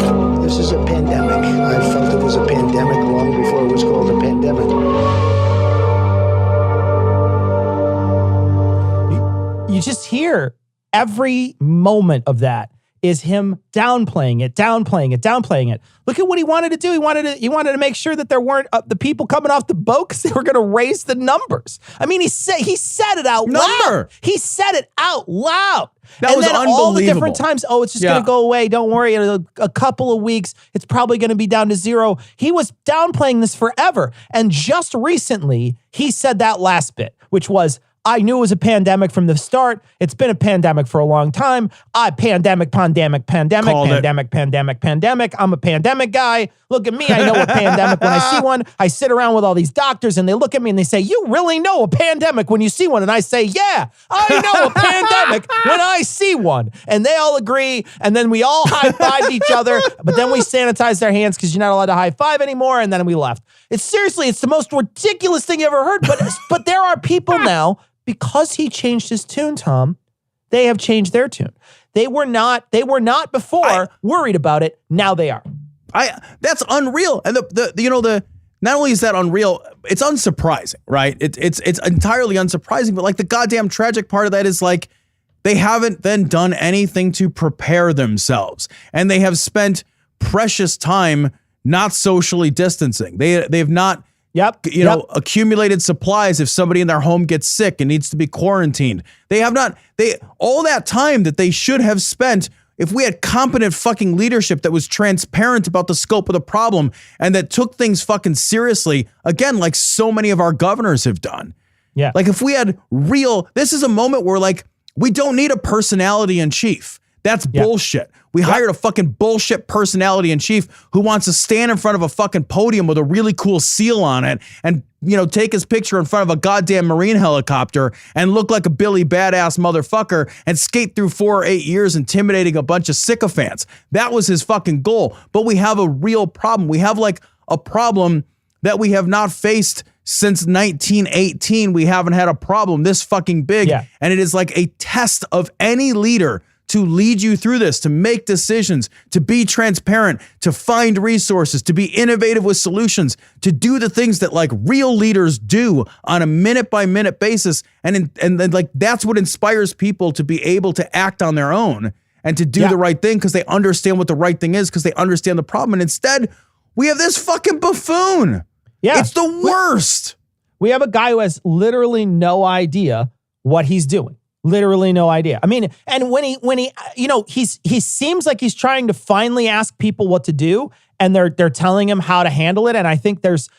10. This is a pandemic. I felt it was a pandemic long before it was called a pandemic. You just hear every moment of that is him downplaying it. Look at what he wanted to do. He wanted to make sure that there weren't the people coming off the boat because they were going to raise the numbers. I mean, he said it out loud. He said it out loud. That was unbelievable. All the different times, it's just going to go away. Don't worry. In a couple of weeks, it's probably going to be down to zero. He was downplaying this forever. And just recently, he said that last bit, which was, I knew it was a pandemic from the start. It's been a pandemic for a long time. Pandemic. I'm a pandemic guy. Look at me. I know a pandemic when I see one. I sit around with all these doctors and they look at me and they say, you really know a pandemic when you see one? And I say, yeah, I know a pandemic when I see one. And they all agree. And then we all high-fived each other. But then we sanitized our hands because you're not allowed to high-five anymore. And then we left. It's the most ridiculous thing you ever heard. But there are people now, because he changed his tune, Tom, they have changed their tune. They were not before worried about it. Now they are. That's unreal. And the not only is that unreal, it's unsurprising, right? It's entirely unsurprising, but like the goddamn tragic part of that is like they haven't then done anything to prepare themselves. And they have spent precious time not socially distancing. They've not accumulated supplies if somebody in their home gets sick and needs to be quarantined. All that time that they should have spent, if we had competent fucking leadership that was transparent about the scope of the problem and that took things fucking seriously, again, like so many of our governors have done. Yeah. Like if we had this is a moment where like, we don't need a personality in chief. That's bullshit. We hired a fucking bullshit personality in chief who wants to stand in front of a fucking podium with a really cool seal on it and, take his picture in front of a goddamn Marine helicopter and look like a Billy badass motherfucker and skate through 4 or 8 years intimidating a bunch of sycophants. That was his fucking goal. But we have a real problem. We have like a problem that we have not faced since 1918. We haven't had a problem this fucking big. Yeah. And it is like a test of any leader to lead you through this, to make decisions, to be transparent, to find resources, to be innovative with solutions, to do the things that like real leaders do on a minute by minute basis. And then like that's what inspires people to be able to act on their own and to do the right thing because they understand what the right thing is, because they understand the problem. And instead, we have this fucking buffoon. Yeah. It's the worst. We have a guy who has literally no idea what he's doing. Literally no idea. I mean, and when he he seems like he's trying to finally ask people what to do, and they're telling him how to handle it. And I think there's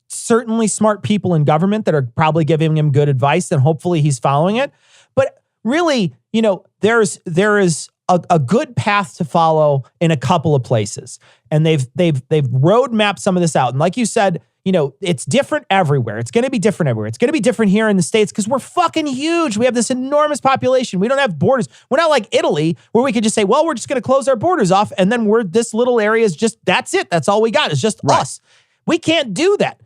certainly smart people in government that are probably giving him good advice, and hopefully he's following it. But really, there is a good path to follow in a couple of places, and they've roadmapped some of this out. And like you said, it's different everywhere. It's going to be different everywhere. It's going to be different here in the States because we're fucking huge. We have this enormous population. We don't have borders. We're not like Italy where we could just say, well, we're just going to close our borders off. And then this little area is just, that's it. That's all we got. It's just us. We can't do that.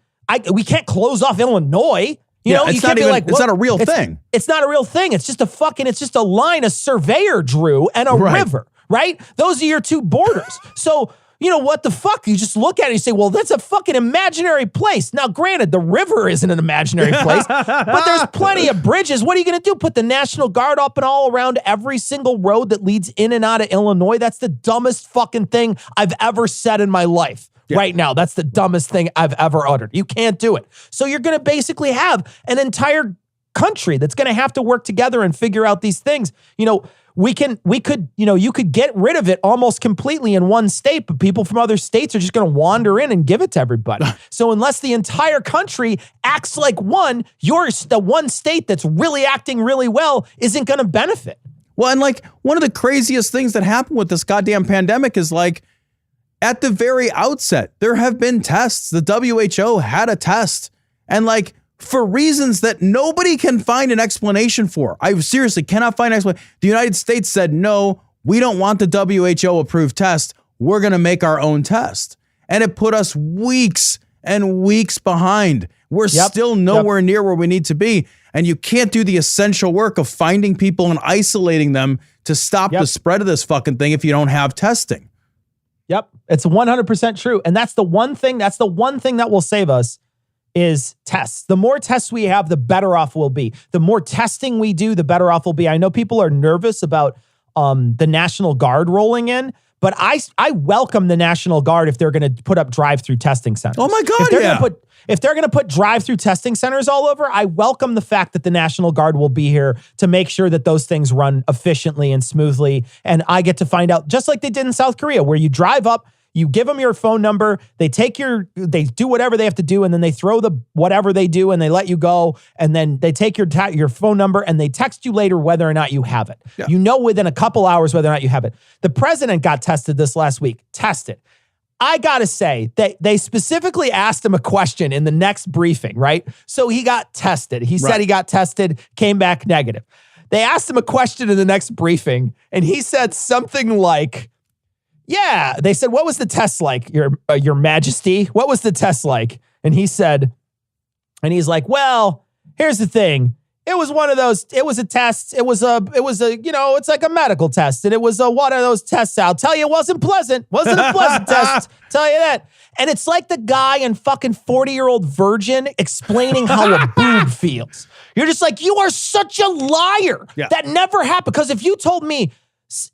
We can't close off Illinois. You know, it's you can't not be like, it's not a real thing. It's not a real thing. It's just a line a surveyor drew and a river, right? Those are your two borders. So, you know, what the fuck? You just look at it and you say, well, that's a fucking imaginary place. Now, granted, the river isn't an imaginary place, but there's plenty of bridges. What are you going to do? Put the National Guard up and all around every single road that leads in and out of Illinois? That's the dumbest fucking thing I've ever said in my life. Right now, that's the dumbest thing I've ever uttered. You can't do it. So you're going to basically have an entire country that's going to have to work together and figure out these things. You know, we could, you know, you could get rid of it almost completely in one state, but people from other states are just going to wander in and give it to everybody. So unless the entire country acts like one, the one state that's really acting really well isn't going to benefit. Well, and like one of the craziest things that happened with this goddamn pandemic is like, at the very outset, there have been tests. The WHO had a test. And like, for reasons that nobody can find an explanation for. I seriously cannot find an explanation. The United States said, no, we don't want the WHO approved test. We're going to make our own test. And it put us weeks and weeks behind. We're still nowhere near where we need to be. And you can't do the essential work of finding people and isolating them to stop the spread of this fucking thing if you don't have testing. Yep. It's 100% true. And that's the one thing that will save us is tests. The more tests we have, the better off we'll be. The more testing we do, the better off we'll be. I know people are nervous about the National Guard rolling in, but I welcome the National Guard if they're going to put up drive-through testing centers. Oh my God, if they're going to put drive-through testing centers all over, I welcome the fact that the National Guard will be here to make sure that those things run efficiently and smoothly. And I get to find out, just like they did in South Korea, where you drive up, you give them your phone number, they do whatever they have to do, and then they throw the whatever they do and they let you go. And then they take your phone number and they text you later whether or not you have it. Yeah. You know within a couple hours whether or not you have it. The president got tested this last week. Tested. I gotta say that they specifically asked him a question in the next briefing, right? So he got tested. He said he got tested, came back negative. They asked him a question in the next briefing, and he said something like, yeah, they said, what was the test like, your majesty? What was the test like? And he said, and he's like, well, here's the thing. It was one of those, it was a test. It was a, you know, it's like a medical test. And it was one of those tests. I'll tell you, it wasn't pleasant. Wasn't a pleasant test. Tell you that. And it's like the guy in fucking 40-Year-Old Virgin explaining how a boob feels. You're just like, you are such a liar. Yeah. That never happened. Because if you told me,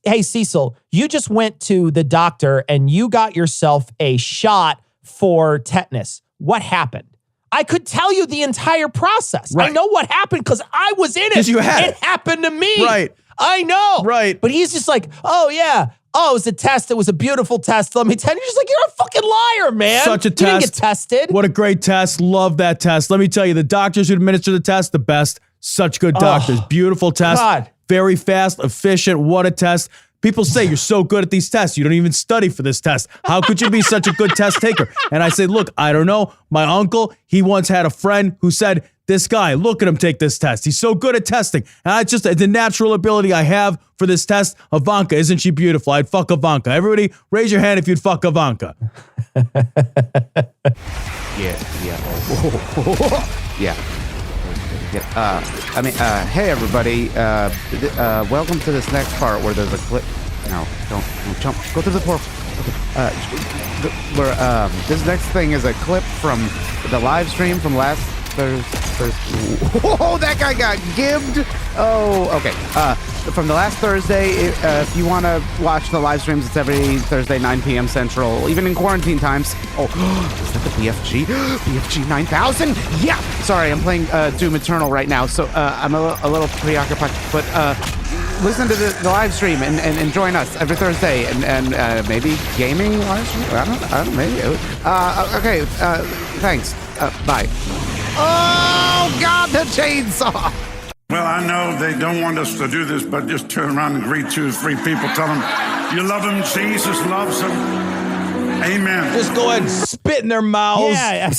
hey, Cecil, you just went to the doctor and you got yourself a shot for tetanus. What happened? I could tell you the entire process. Right. I know what happened because I was in it. It happened to me. Right. I know. Right. But he's just like, oh, yeah. Oh, it was a test. It was a beautiful test. Let me tell you. You're just like, you're a fucking liar, man. Such a test. You didn't get tested. What a great test. Love that test. Let me tell you, the doctors who administer the test, the best. Such good doctors. Beautiful test. God. Very fast, efficient. What a test. People say you're so good at these tests. You don't even study for this test. How could you be such a good test taker? And I say, look, I don't know. My uncle, he once had a friend who said, this guy, look at him take this test. He's so good at testing. And I just, the natural ability I have for this test, Ivanka, isn't she beautiful? I'd fuck Ivanka. Everybody raise your hand if you'd fuck Ivanka. Yeah. Hey everybody, welcome to this next part where there's a clip. No, don't jump. Go through the portal. This next thing is a clip from the live stream from last Thursday. Whoa, that guy got gibbed. Oh, okay. From the last Thursday, if you want to watch the live streams, it's every Thursday, 9 p.m. Central, even in quarantine times. Oh, is that the BFG? BFG 9000? Yeah! Sorry, I'm playing Doom Eternal right now, so I'm a little preoccupied. But listen to the live stream and join us every Thursday, and maybe gaming live stream? I don't know, maybe. Okay, thanks. Bye. Oh, God, the chainsaw! Well, I know they don't want us to do this, but just turn around and greet 2 or 3 people. Tell them you love them. Jesus loves them. Amen. Just go ahead and spit in their mouths. Yeah.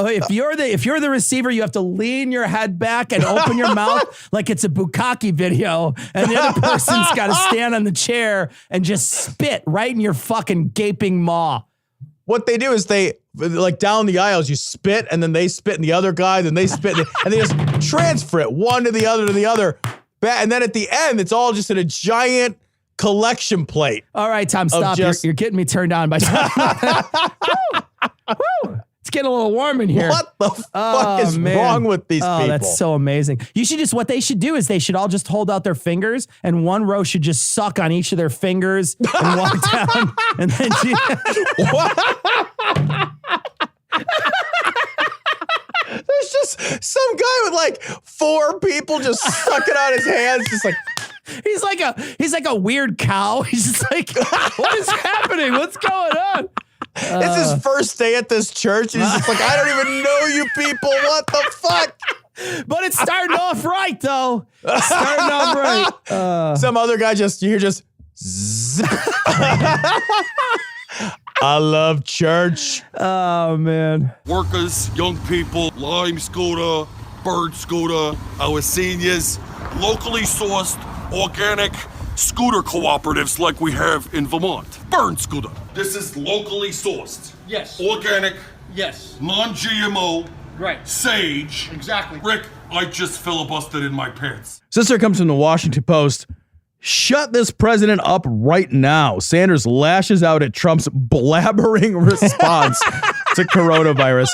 If you're the receiver, you have to lean your head back and open your mouth like it's a bukkake video, and the other person's got to stand on the chair and just spit right in your fucking gaping maw. What they do is they, like down the aisles, you spit, and then they spit in the other guy, then they spit, and they just transfer it one to the other. And then at the end, it's all just in a giant collection plate. All right, Tom, stop. You're getting me turned on by It's getting a little warm in here. What the fuck is wrong with these people? That's so amazing. What they should do is they should all just hold out their fingers, and one row should just suck on each of their fingers and walk down. And then there's just some guy with like 4 people just sucking on his hands, just like. He's like a weird cow. He's just like, what is happening? What's going on? It's his first day at this church. And he's just like, I don't even know you people. What the fuck? But it's starting off right, though. Starting off right. Some other guy you hear just. Zzz. I love church. Oh, man. Workers, young people, Lime scooter, Bird scooter, our seniors, locally sourced, organic scooter cooperatives like we have in Vermont. Burn scooter. This is locally sourced. Yes. Organic. Yes. Non-GMO. Right. Sage. Exactly. Rick, I just filibustered in my pants. Sister comes from the Washington Post. Shut this president up right now. Sanders lashes out at Trump's blabbering response to coronavirus.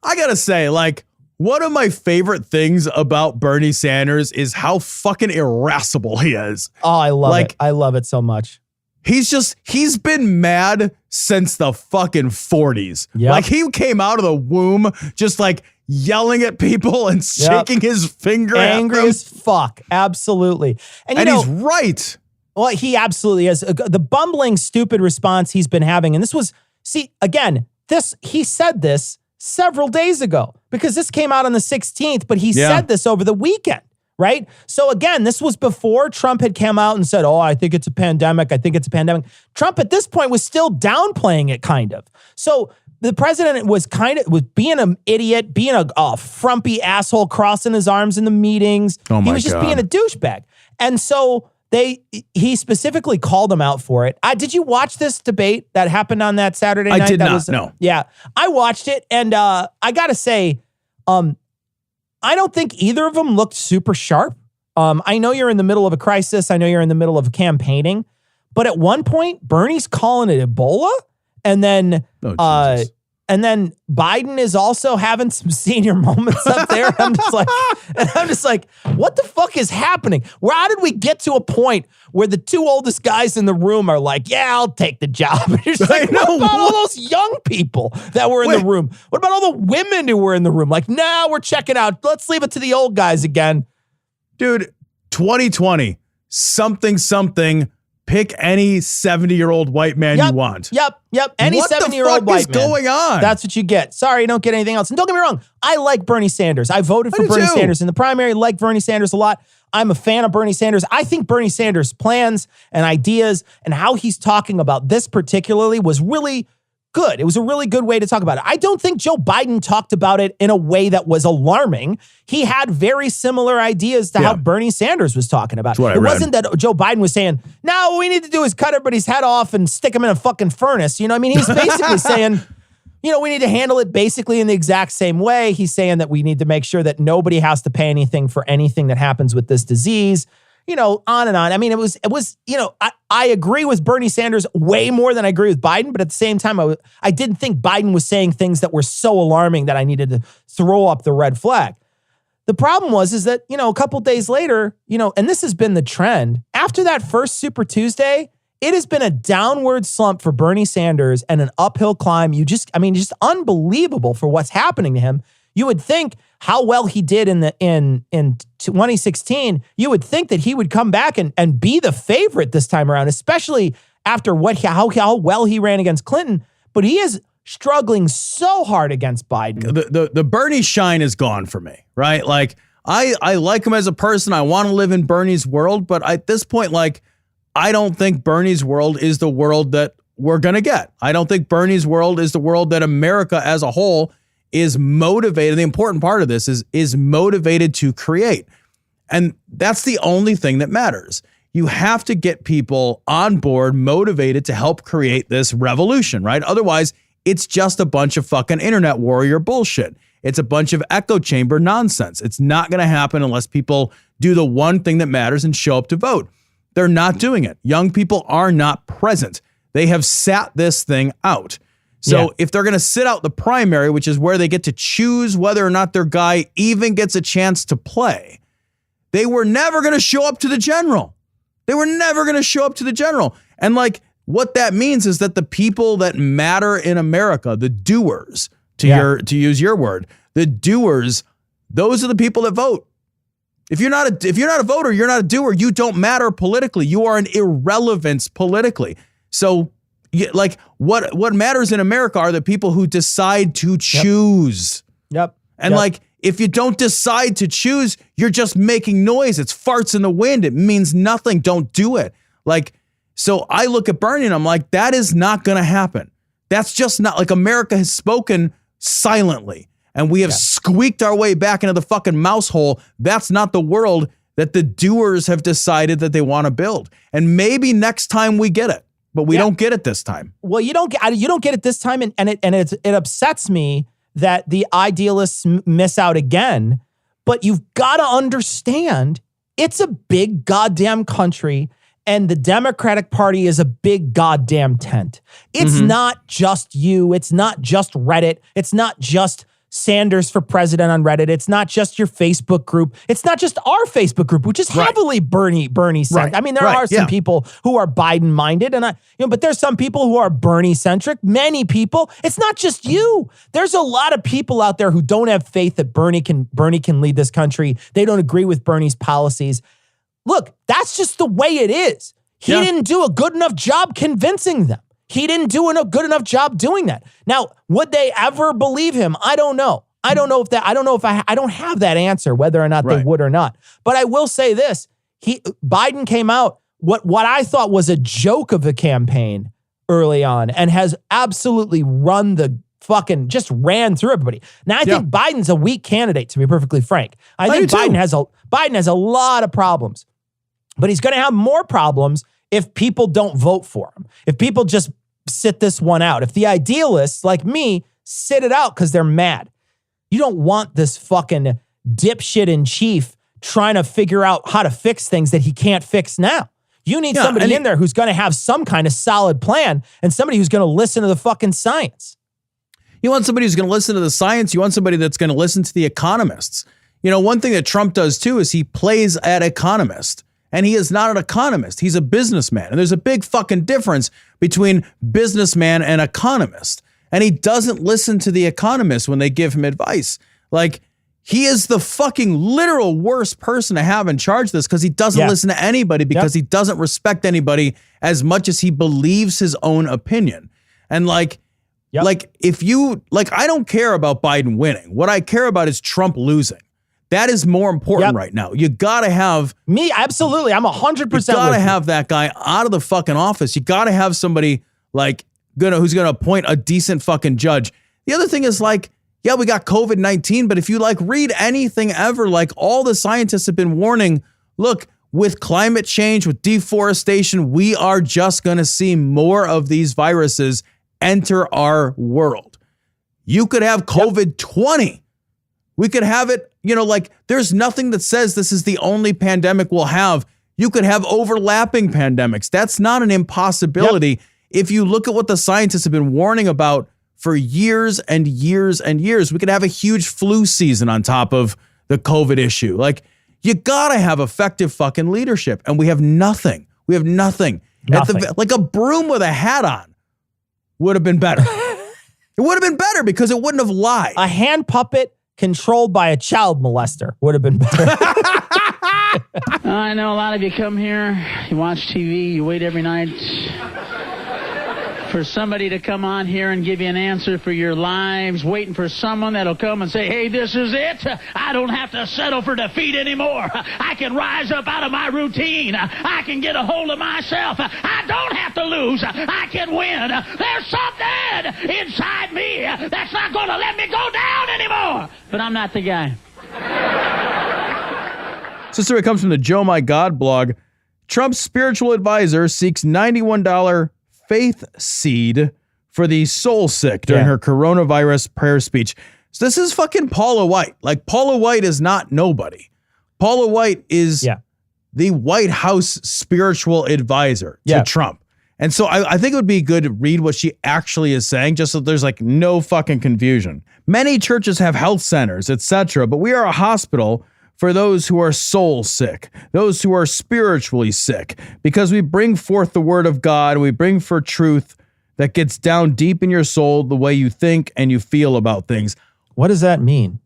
I gotta say, like, one of my favorite things about Bernie Sanders is how fucking irascible he is. Oh, I love it. I love it so much. He's been mad since the fucking 40s. Yep. Like, he came out of the womb just like yelling at people and shaking his finger Angry at them. as fuck. Absolutely. And he's right. Well, he absolutely is. The bumbling, stupid response he's been having. And this was, he said this several days ago because this came out on the 16th, but he said this over the weekend, right? So again, this was before Trump had come out and said, I think it's a pandemic. Trump at this point was still downplaying it kind of. So the president was being an idiot, being a frumpy asshole, crossing his arms in the meetings. Oh my he was just being a douchebag. And so he specifically called him out for it. Did you watch this debate that happened on that Saturday night? I did not, no. Yeah, I watched it, and I gotta say, I don't think either of them looked super sharp. I know you're in the middle of a crisis. I know you're in the middle of campaigning. But at one point, Bernie's calling it Ebola, and then Biden is also having some senior moments up there. I'm just like, what the fuck is happening? How did we get to a point where the 2 oldest guys in the room are like, yeah, I'll take the job? And you're just like, what about all those young people that were in the room? What about all the women who were in the room? Like, nah, we're checking out. Let's leave it to the old guys again. Dude, 2020, something. Pick any 70-year-old white man you want. Yep. Any 70-year-old white man. What the fuck is going on? That's what you get. Sorry, you don't get anything else. And don't get me wrong, I like Bernie Sanders. I voted for Bernie Sanders in the primary, like Bernie Sanders a lot. I'm a fan of Bernie Sanders. I think Bernie Sanders' plans and ideas and how he's talking about this particularly was really good. It was a really good way to talk about it. I don't think Joe Biden talked about it in a way that was alarming. He had very similar ideas to how Bernie Sanders was talking about. It wasn't that Joe Biden was saying, no, what we need to do is cut everybody's head off and stick them in a fucking furnace. You know what I mean? He's basically saying, we need to handle it basically in the exact same way. He's saying that we need to make sure that nobody has to pay anything for anything that happens with this disease. On and on. I mean, it was, I agree with Bernie Sanders way more than I agree with Biden, but at the same time, I didn't think Biden was saying things that were so alarming that I needed to throw up the red flag. The problem is that, a couple days later, and this has been the trend, after that first Super Tuesday, it has been a downward slump for Bernie Sanders and an uphill climb. Just unbelievable for what's happening to him. You would think how well he did in 2016, you would think that he would come back and be the favorite this time around, especially after how well he ran against Clinton. But he is struggling so hard against Biden. The Bernie shine is gone for me, right? Like, I like him as a person. I want to live in Bernie's world, but at this point, like, I don't think Bernie's world is the world that we're going to get. I don't think Bernie's world is the world that America as a whole is motivated. The important part of this is motivated to create. And that's the only thing that matters. You have to get people on board, motivated to help create this revolution, right? Otherwise, it's just a bunch of fucking internet warrior bullshit. It's a bunch of echo chamber nonsense. It's not going to happen unless people do the one thing that matters and show up to vote. They're not doing it. Young people are not present. They have sat this thing out. So if they're going to sit out the primary, which is where they get to choose whether or not their guy even gets a chance to play, they were never going to show up to the general. They were never going to show up to the general. And like what that means is that the people that matter in America, the doers, to use your word, the doers, those are the people that vote. If you're not a voter, you're not a doer. You don't matter politically. You are an irrelevance politically. So like what matters in America are the people who decide to choose. And like, if you don't decide to choose, you're just making noise. It's farts in the wind. It means nothing. Don't do it. Like, so I look at Bernie and I'm like, that is not going to happen. That's just not, like, America has spoken silently and we have squeaked our way back into the fucking mouse hole. That's not the world that the doers have decided that they want to build. And maybe next time we get it, but we don't get it this time. Well, you don't get it this time. And it upsets me that the idealists miss out again, but you've got to understand it's a big goddamn country and the Democratic Party is a big goddamn tent. It's not just you. It's not just Reddit. It's not just Sanders for president on Reddit. It's not just your Facebook group. It's not just our Facebook group, which is heavily Bernie centric. I mean, there are some people who are Biden minded, and but there's some people who are Bernie centric. Many people. It's not just you. There's a lot of people out there who don't have faith that Bernie can lead this country. They don't agree with Bernie's policies. Look, that's just the way it is. He didn't do a good enough job convincing them. He didn't do a good enough job doing that. Now, would they ever believe him? I don't know. I don't know if I don't have that answer, whether or not they would or not. But I will say this. Biden came out, what I thought was a joke of a campaign early on and has absolutely just ran through everybody. Now, I think Biden's a weak candidate, to be perfectly frank. I think Biden has a lot of problems, but he's going to have more problems if people don't vote for him. If people just sit this one out. If the idealists like me sit it out because they're mad. You don't want this fucking dipshit in chief trying to figure out how to fix things that he can't fix now. You need somebody in there who's going to have some kind of solid plan and somebody who's going to listen to the fucking science. You want somebody who's going to listen to the science. You want somebody that's going to listen to the economists. You know, one thing that Trump does too is he plays at economist. And he is not an economist. He's a businessman. And there's a big fucking difference between businessman and economist. And he doesn't listen to the economists when they give him advice. Like, he is the fucking literal worst person to have in charge of this because he doesn't listen to anybody because he doesn't respect anybody as much as he believes his own opinion. And like if you, I don't care about Biden winning. What I care about is Trump losing. That is more important right now. You got to have... Me, absolutely. I'm 100% You got to have that guy out of the fucking office. You got to have somebody who's going to appoint a decent fucking judge. The other thing is we got COVID-19, but if you read anything ever, all the scientists have been warning, look, with climate change, with deforestation, we are just going to see more of these viruses enter our world. You could have COVID-20. We could have it, there's nothing that says this is the only pandemic we'll have. You could have overlapping pandemics. That's not an impossibility. If you look at what the scientists have been warning about for years and years and years, we could have a huge flu season on top of the COVID issue. You gotta have effective fucking leadership. And we have nothing. We have nothing. A broom with a hat on would have been better. It would have been better because it wouldn't have lied. A hand puppet controlled by a child molester would have been better. I know a lot of you come here, you watch TV, you wait every night for somebody to come on here and give you an answer for your lives, waiting for someone that'll come and say, hey, this is it. I don't have to settle for defeat anymore. I can rise up out of my routine. I can get a hold of myself. I don't have to lose. I can win. There's something inside me that's not going to let me go down anymore. But I'm not the guy. This story comes from the Joe My God blog. Trump's spiritual advisor seeks $91 faith seed for the soul sick during her coronavirus prayer speech. So this is fucking Paula White. Like, Paula White is not nobody. Paula White is the White House spiritual advisor to Trump. And so I think it would be good to read what she actually is saying, just so there's like no fucking confusion. Many churches have health centers, etc., but we are a hospital for those who are soul sick, those who are spiritually sick, because we bring forth the word of God, we bring forth truth that gets down deep in your soul, the way you think and you feel about things. What does that mean?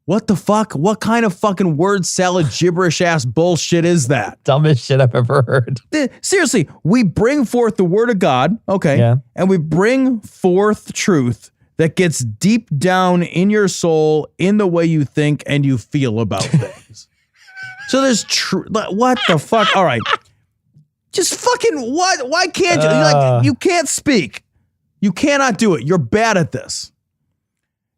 What the fuck? What kind of fucking word salad gibberish ass bullshit is that? Dumbest shit I've ever heard. Seriously, we bring forth the word of God, and we bring forth truth that gets deep down in your soul, in the way you think and you feel about things. So there's what the fuck? All right. Just fucking what? Why can't you? Like, you can't speak. You cannot do it. You're bad at this.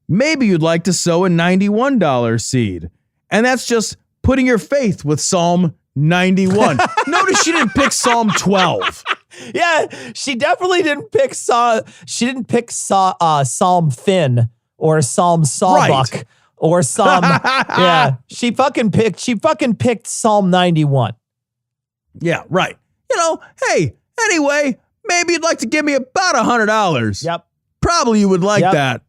Maybe you'd like to sow a $91 seed. And that's just putting your faith with Psalm 91. Notice she didn't pick Psalm 12. Yeah, she definitely didn't pick Psalm Finn or Psalm Sawbuck or Psalm. She fucking picked Psalm 91. Yeah, right. You know, hey, anyway, maybe you'd like to give me about $100. Yep. Probably you would like that.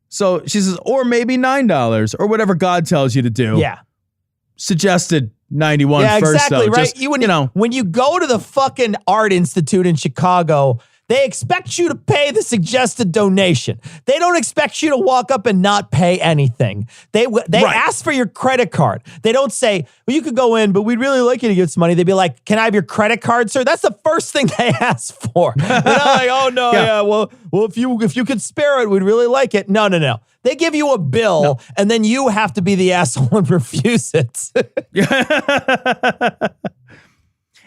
So she says, or maybe $9 or whatever God tells you to do. Yeah. Suggested 91 first, exactly, though. right? Just, when you go to the fucking Art Institute in Chicago, they expect you to pay the suggested donation. They don't expect you to walk up and not pay anything. They ask for your credit card. They don't say, well, you could go in, but we'd really like you to give some money. They'd be like, can I have your credit card, sir? That's the first thing they ask for. They're not like, oh, no, well, if you could spare it, we'd really like it. No. They give you a bill, and then you have to be the asshole and refuse it.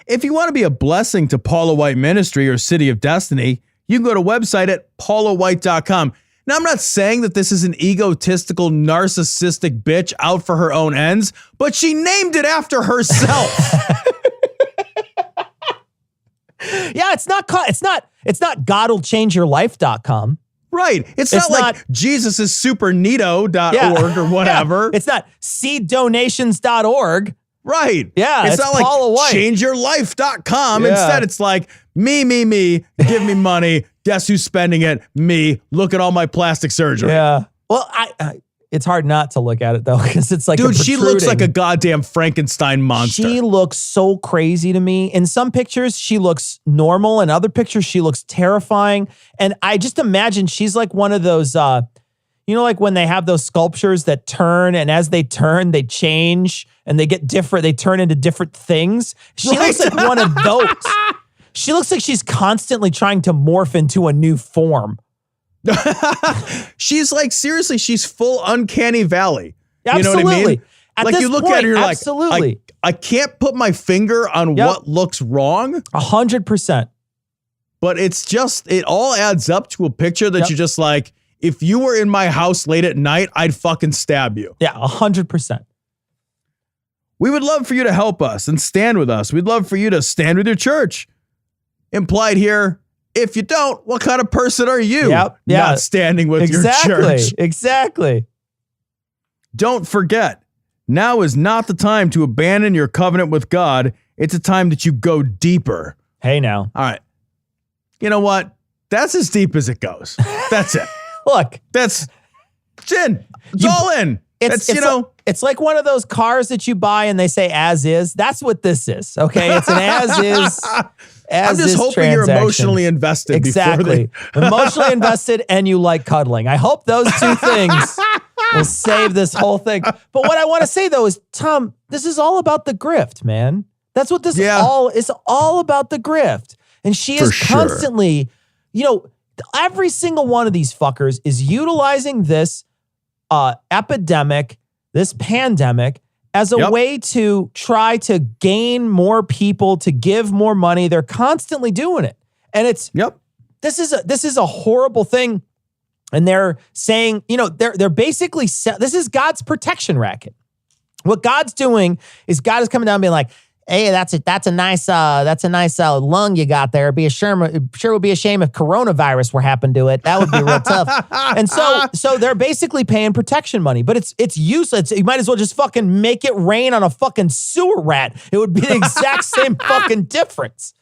If you want to be a blessing to Paula White Ministry or City of Destiny, you can go to website at paulawhite.com. Now, I'm not saying that this is an egotistical, narcissistic bitch out for her own ends, but she named it after herself. Yeah, it's not god'llchangeyourlife.com. Right. It's not like Jesus is superneato.org or whatever. Yeah. It's not seeddonations.org. Right. Yeah. It's not Paula like White. changeyourlife.com. Yeah. Instead, it's like me, give me money. Guess who's spending it? Me. Look at all my plastic surgery. Yeah. Well, it's hard not to look at it, though, because it's like, dude, she looks like a goddamn Frankenstein monster. She looks so crazy to me. In some pictures, she looks normal. In other pictures, she looks terrifying. And I just imagine she's like one of those, like when they have those sculptures that turn, and as they turn, they change and they get different. They turn into different things. She looks like one of those. She looks like she's constantly trying to morph into a new form. She's like, seriously, she's full uncanny valley. Absolutely. You know what I mean? At like this you look point, at her, you're absolutely. like, I can't put my finger on what looks wrong. 100%. But it's just, it all adds up to a picture that you're just like, if you were in my house late at night, I'd fucking stab you. Yeah, 100%. We would love for you to help us and stand with us. We'd love for you to stand with your church. Implied here, if you don't, what kind of person are you? Not standing with your church. Exactly. Don't forget, now is not the time to abandon your covenant with God. It's a time that you go deeper. Hey, now. All right. You know what? That's as deep as it goes. That's it. Look. That's Jen. It's all in. It's like one of those cars that you buy and they say as is. That's what this is. Okay. It's an as is. I'm just hoping you're emotionally invested. Exactly. Emotionally invested and you like cuddling. I hope those two things will save this whole thing. But what I want to say though is, Tom, this is all about the grift, man. That's what this is all about, the grift. And she is constantly, every single one of these fuckers is utilizing this epidemic, this pandemic, as a way to try to gain more people, to give more money. They're constantly doing it. And it's, this is a horrible thing. And they're saying, they're basically, this is God's protection racket. What God's doing is God is coming down and being like, hey, that's a nice lung you got there. Sure would be a shame if coronavirus were happened to it. That would be real tough. And so they're basically paying protection money, but it's useless. You might as well just fucking make it rain on a fucking sewer rat. It would be the exact same fucking difference.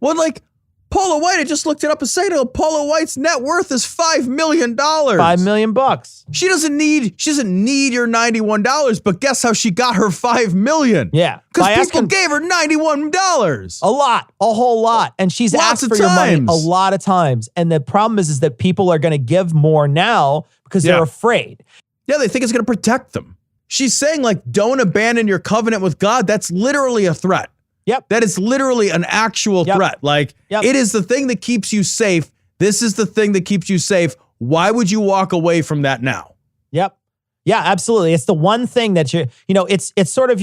Well, like Paula White, I just looked it up a second ago. Paula White's net worth is $5 million. $5 million. She doesn't need your $91, but guess how she got her $5 million? Yeah. Because people gave her $91. A whole lot. And she's asked for your money a lot of times. And the problem is that people are going to give more now because they're afraid. Yeah, they think it's going to protect them. She's saying, like, don't abandon your covenant with God. That's literally a threat. Yep. That is literally an actual threat. Like, it is the thing that keeps you safe. This is the thing that keeps you safe. Why would you walk away from that now? Yep. Yeah, absolutely. It's the one thing that it's sort of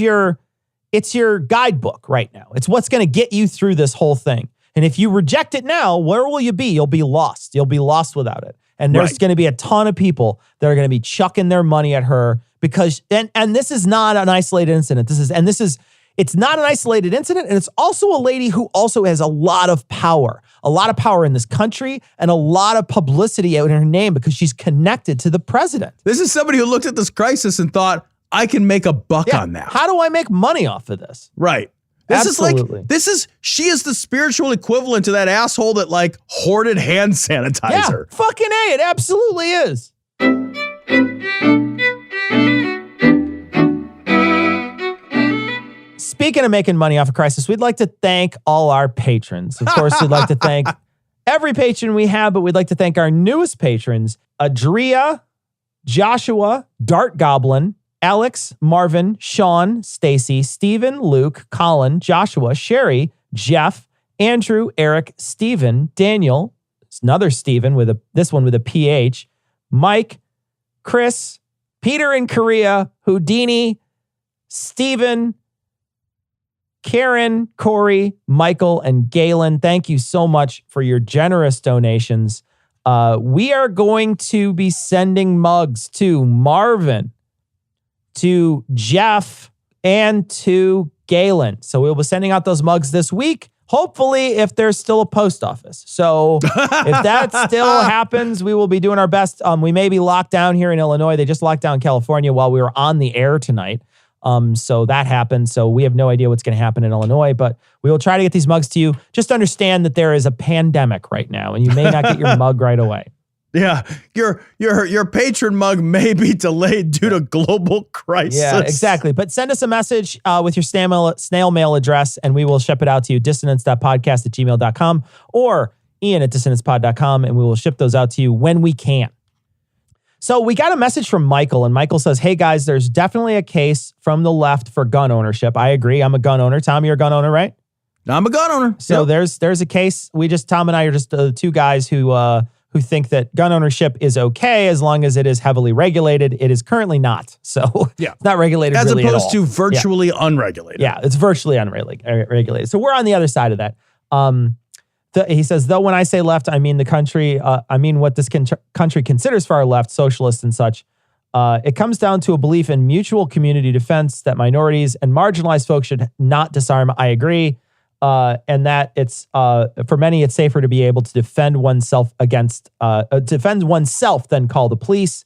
it's your guidebook right now. It's what's going to get you through this whole thing. And if you reject it now, where will you be? You'll be lost. You'll be lost without it. And there's going to be a ton of people that are going to be chucking their money at her because, and this is not an isolated incident. It's not an isolated incident, and it's also a lady who also has a lot of power in this country and a lot of publicity out in her name because she's connected to the president. This is somebody who looked at this crisis and thought, I can make a buck on that. How do I make money off of this? Right. She is the spiritual equivalent to that asshole that like hoarded hand sanitizer. Yeah, fucking A, it absolutely is. Speaking of making money off a crisis, we'd like to thank all our patrons. Of course, we'd like to thank every patron we have, but we'd like to thank our newest patrons, Adria, Joshua, Dart Goblin, Alex, Marvin, Sean, Stacy, Stephen, Luke, Colin, Joshua, Sherry, Jeff, Andrew, Eric, Stephen, Daniel, another Stephen this one with a PH, Mike, Chris, Peter in Korea, Houdini, Stephen, Karen, Corey, Michael, and Galen. Thank you so much for your generous donations. We are going to be sending mugs to Marvin, to Jeff, and to Galen. So we'll be sending out those mugs this week. Hopefully, if there's still a post office. So if that still happens, we will be doing our best. We may be locked down here in Illinois. They just locked down California while we were on the air tonight. So that happened. So we have no idea what's going to happen in Illinois, but we will try to get these mugs to you. Just understand that there is a pandemic right now and you may not get your mug right away. Yeah. Your patron mug may be delayed due to global crisis. Yeah, exactly. But send us a message with your snail mail address and we will ship it out to you, dissonance.podcast@gmail.com or ian@dissonancepod.com, and we will ship those out to you when we can. So we got a message from Michael, and Michael says, hey guys, there's definitely a case from the left for gun ownership. I agree. I'm a gun owner. Tom, you're a gun owner, right? I'm a gun owner. So there's a case. Tom and I are just the two guys who think that gun ownership is okay as long as it is heavily regulated. It is currently not. So it's not regulated as really opposed at all. to virtually unregulated. Yeah, it's virtually unregulated. So we're on the other side of that. He says, though when I say left, I mean the country, I mean what this country considers far left, socialists and such. It comes down to a belief in mutual community defense that minorities and marginalized folks should not disarm. I agree. And that it's, for many, it's safer to be able to defend oneself than call the police.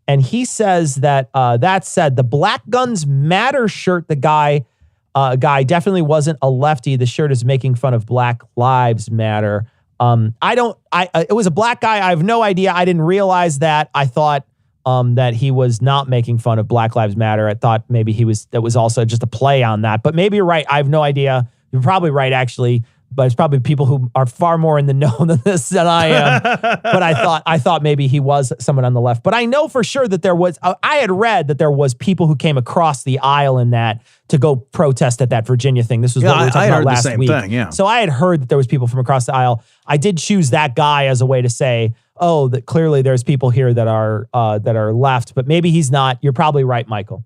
And he says that, that said, the Black Guns Matter shirt, the guy definitely wasn't a lefty. The shirt is making fun of Black Lives Matter. It was a black guy. I have no idea. I didn't realize that. I thought that he was not making fun of Black Lives Matter. I thought maybe that was also just a play on that, but maybe you're right. I have no idea. You're probably right, actually. but it's probably people who are far more in the know than I am. But I thought maybe he was someone on the left. But I know for sure that I had read that there was people who came across the aisle in that to go protest at that Virginia thing. This was what we were talking about last week. Thing, So I had heard that there was people from across the aisle. I did choose that guy as a way to say, oh, that clearly there's people here that are left, but maybe he's not. You're probably right, Michael.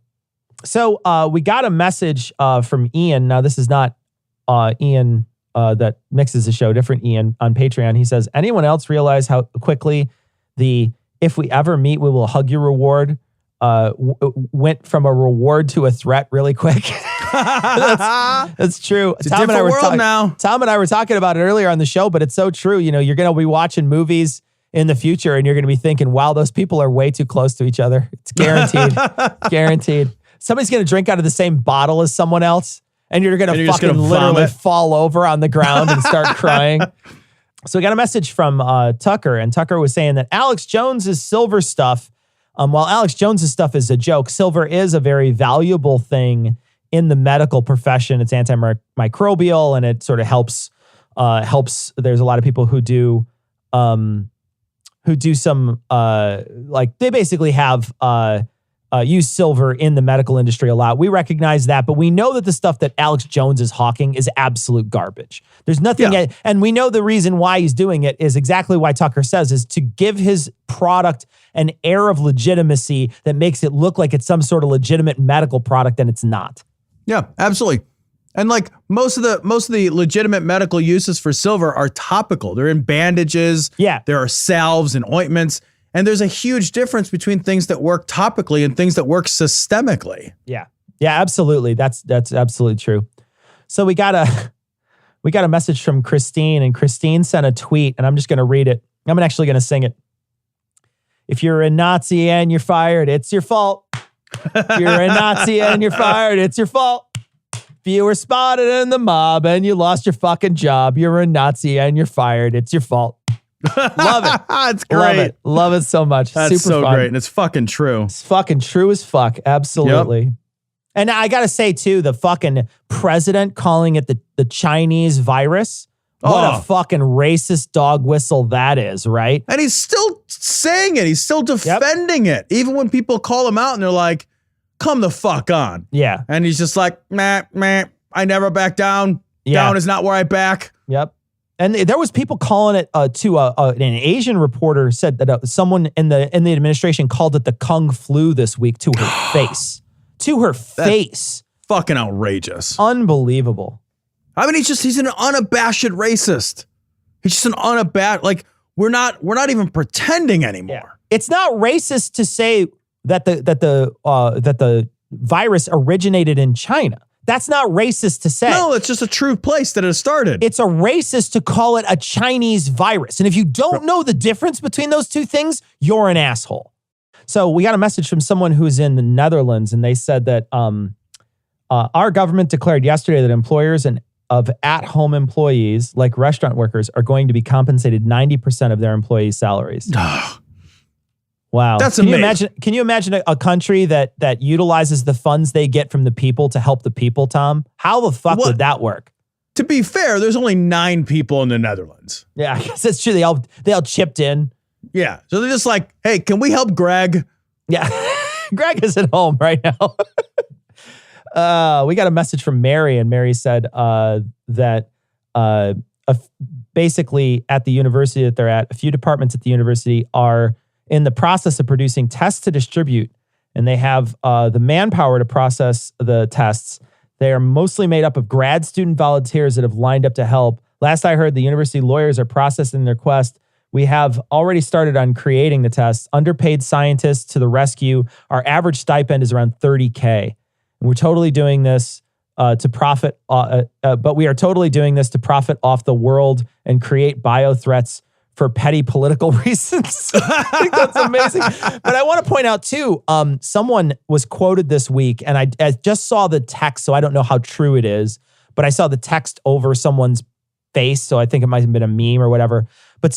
So we got a message from Ian. Now, this is not Ian that mixes the show, different Ian on Patreon. He says, anyone else realize how quickly the "if we ever meet, we will hug you" reward went from a reward to a threat really quick? That's true. It's a different world now. Tom and I were talking about it earlier on the show, but it's so true. You know, you're going to be watching movies in the future and you're going to be thinking, wow, those people are way too close to each other. It's guaranteed. Guaranteed. Somebody's going to drink out of the same bottle as someone else and you're going to fucking literally fall over on the ground and start crying. So we got a message from Tucker, and Tucker was saying that Alex Jones's silver stuff, while Alex Jones's stuff is a joke, silver is a very valuable thing in the medical profession. It's antimicrobial and it sort of helps. There's a lot of people who do some like they basically have use silver in the medical industry a lot. We recognize that, but we know that the stuff that Alex Jones is hawking is absolute garbage. There's nothing, and we know the reason why he's doing it is exactly why Tucker says, is to give his product an air of legitimacy that makes it look like it's some sort of legitimate medical product, and it's not. Yeah, absolutely. And like most of the legitimate medical uses for silver are topical. They're in bandages. Yeah. There are salves and ointments. And there's a huge difference between things that work topically and things that work systemically. Yeah. Yeah, absolutely. That's absolutely true. So we got a message from Christine, and Christine sent a tweet, and I'm just going to read it. I'm actually going to sing it. If you're a Nazi and you're fired, it's your fault. If you're a Nazi and you're fired, it's your fault. If you were spotted in the mob and you lost your fucking job, you're a Nazi and you're fired, it's your fault. Love it. It's great. Love it so much. That's super so fun. great. And it's fucking true. It's fucking true as fuck. Absolutely. Yep. And I got to say too, the fucking president calling it the Chinese virus. What a fucking racist dog whistle that is, right? And he's still saying it. He's still defending it. Even when people call him out and they're like, come the fuck on. Yeah. And he's just like, meh, I never back down. Yeah. Down is not where I back. Yep. And there was people calling it to an Asian reporter said that someone in the administration called it the Kung flu this week to her face. To her face. Fucking outrageous. Unbelievable. I mean, he's an unabashed racist. He's just an unabashed, like, we're not even pretending anymore. Yeah. It's not racist to say that the virus originated in China. That's not racist to say. No, it's just a true place that it started. It's a racist to call it a Chinese virus. And if you don't know the difference between those two things, you're an asshole. So we got a message from someone who's in the Netherlands, and they said that our government declared yesterday that employers and of at-home employees, like restaurant workers, are going to be compensated 90% of their employees' salaries. Wow. That's amazing. Can you imagine a country that utilizes the funds they get from the people to help the people, Tom? How the fuck would that work? To be fair, there's only 9 people in the Netherlands. Yeah, I guess that's true. They all chipped in. Yeah. So they're just like, hey, can we help Greg? Yeah. Greg is at home right now. We got a message from Mary, and Mary said that basically at the university that they're at, a few departments at the university are in the process of producing tests to distribute, and they have the manpower to process the tests. They are mostly made up of grad student volunteers that have lined up to help. Last I heard, the university lawyers are processing their request. We have already started on creating the tests. Underpaid scientists to the rescue. Our average stipend is around $30K. And we're totally doing this to profit, but we are totally doing this to profit off the world and create bio threats for petty political reasons. I think that's amazing. But I want to point out too, someone was quoted this week, and I just saw the text, so I don't know how true it is, but I saw the text over someone's face, so I think it might have been a meme or whatever. But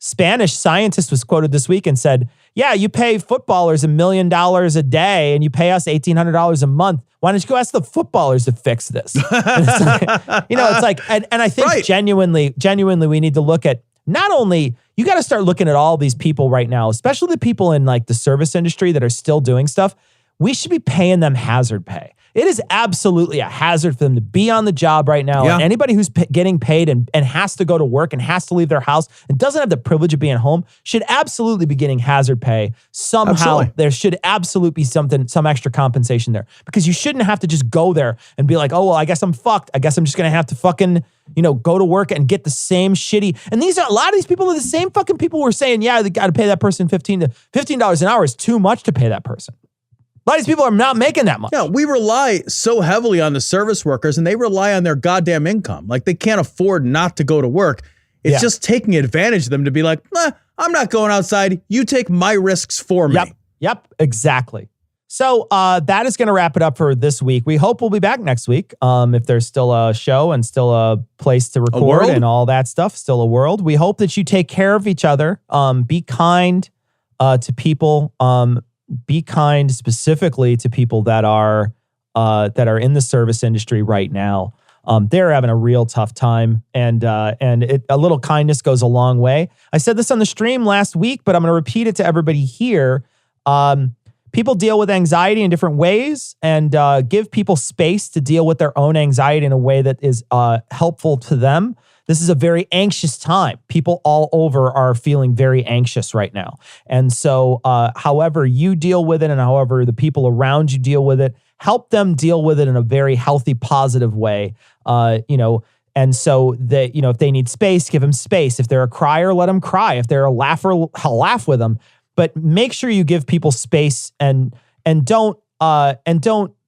Spanish scientist was quoted this week and said, yeah, you pay footballers $1 million a day and you pay us $1,800 a month. Why don't you go ask the footballers to fix this? And it's like, it's like, and I think genuinely, we need to look at not only, you got to start looking at all these people right now, especially the people in like the service industry that are still doing stuff. We should be paying them hazard pay. It is absolutely a hazard for them to be on the job right now. Yeah. And anybody who's getting paid and has to go to work and has to leave their house and doesn't have the privilege of being home should absolutely be getting hazard pay. Somehow there should absolutely be some extra compensation there, because you shouldn't have to just go there and be like, oh, well, I guess I'm fucked. I guess I'm just going to have to fucking, go to work and get the same shitty. And a lot of these people are the same fucking people who are saying, yeah, they got to pay that person $15 an hour is too much to pay that person. A lot of these people are not making that much. Yeah, we rely so heavily on the service workers, and they rely on their goddamn income. Like, they can't afford not to go to work. It's just taking advantage of them to be like, I'm not going outside. You take my risks for me. Yep, exactly. So that is going to wrap it up for this week. We hope we'll be back next week. If there's still a show and still a place to record and all that stuff, still a world. We hope that you take care of each other. Be kind to people. Be kind specifically to people that are in the service industry right now. They're having a real tough time, and a little kindness goes a long way. I said this on the stream last week, but I'm going to repeat it to everybody here. People deal with anxiety in different ways, and give people space to deal with their own anxiety in a way that is helpful to them. This is a very anxious time. People all over are feeling very anxious right now. And so however you deal with it and however the people around you deal with it, help them deal with it in a very healthy, positive way. And so that, if they need space, give them space. If they're a crier, let them cry. If they're a laugher, laugh with them. But make sure you give people space and don't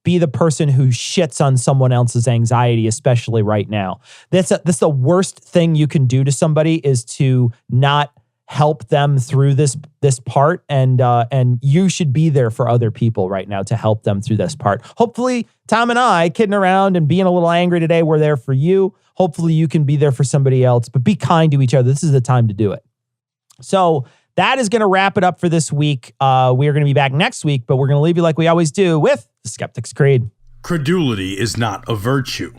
be the person who shits on someone else's anxiety, especially right now. That's the worst thing you can do to somebody, is to not help them through this part. And you should be there for other people right now to help them through this part. Hopefully, Tom and I, kidding around and being a little angry today, we're there for you. Hopefully you can be there for somebody else, but be kind to each other. This is the time to do it. So that is going to wrap it up for this week. We are going to be back next week, but we're going to leave you like we always do with the Skeptic's Creed. Credulity is not a virtue.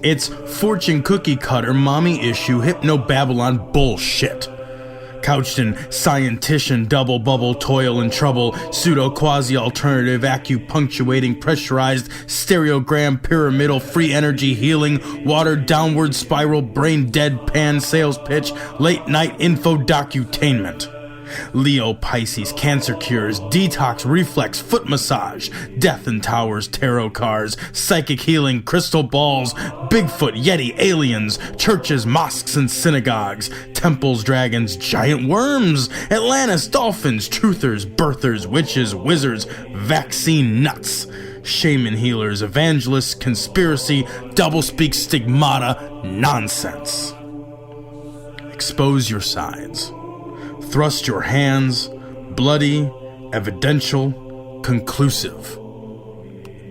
It's fortune cookie cutter, mommy issue, hypno-Babylon bullshit. Couched in scientician, double bubble, toil and trouble, pseudo quasi-alternative, acupunctuating, pressurized, stereogram, pyramidal, free energy healing, water downward spiral, brain deadpan sales pitch, late night info docutainment. Leo, Pisces, cancer cures, detox, reflex, foot massage, death in towers, tarot cards, psychic healing, crystal balls, Bigfoot, Yeti, aliens, churches, mosques and synagogues, temples, dragons, giant worms, Atlantis, dolphins, truthers, birthers, witches, wizards, vaccine nuts, shaman healers, evangelists, conspiracy, doublespeak, stigmata, nonsense. Expose your sides. Thrust your hands, bloody, evidential, conclusive.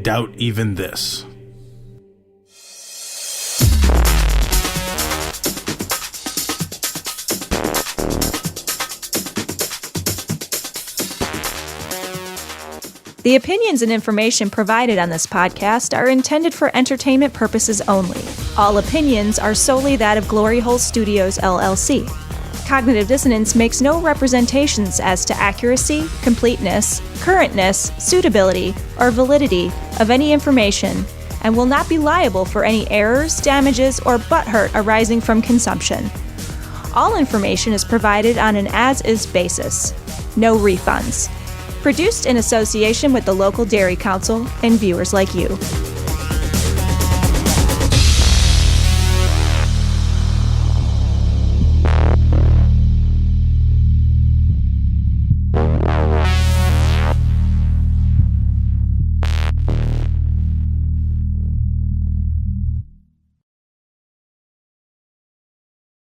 Doubt even this. The opinions and information provided on this podcast are intended for entertainment purposes only. All opinions are solely that of Glory Hole Studios, LLC. Cognitive Dissonance makes no representations as to accuracy, completeness, currentness, suitability, or validity of any information, and will not be liable for any errors, damages, or butthurt arising from consumption. All information is provided on an as-is basis. No refunds. Produced in association with the local Dairy Council and viewers like you.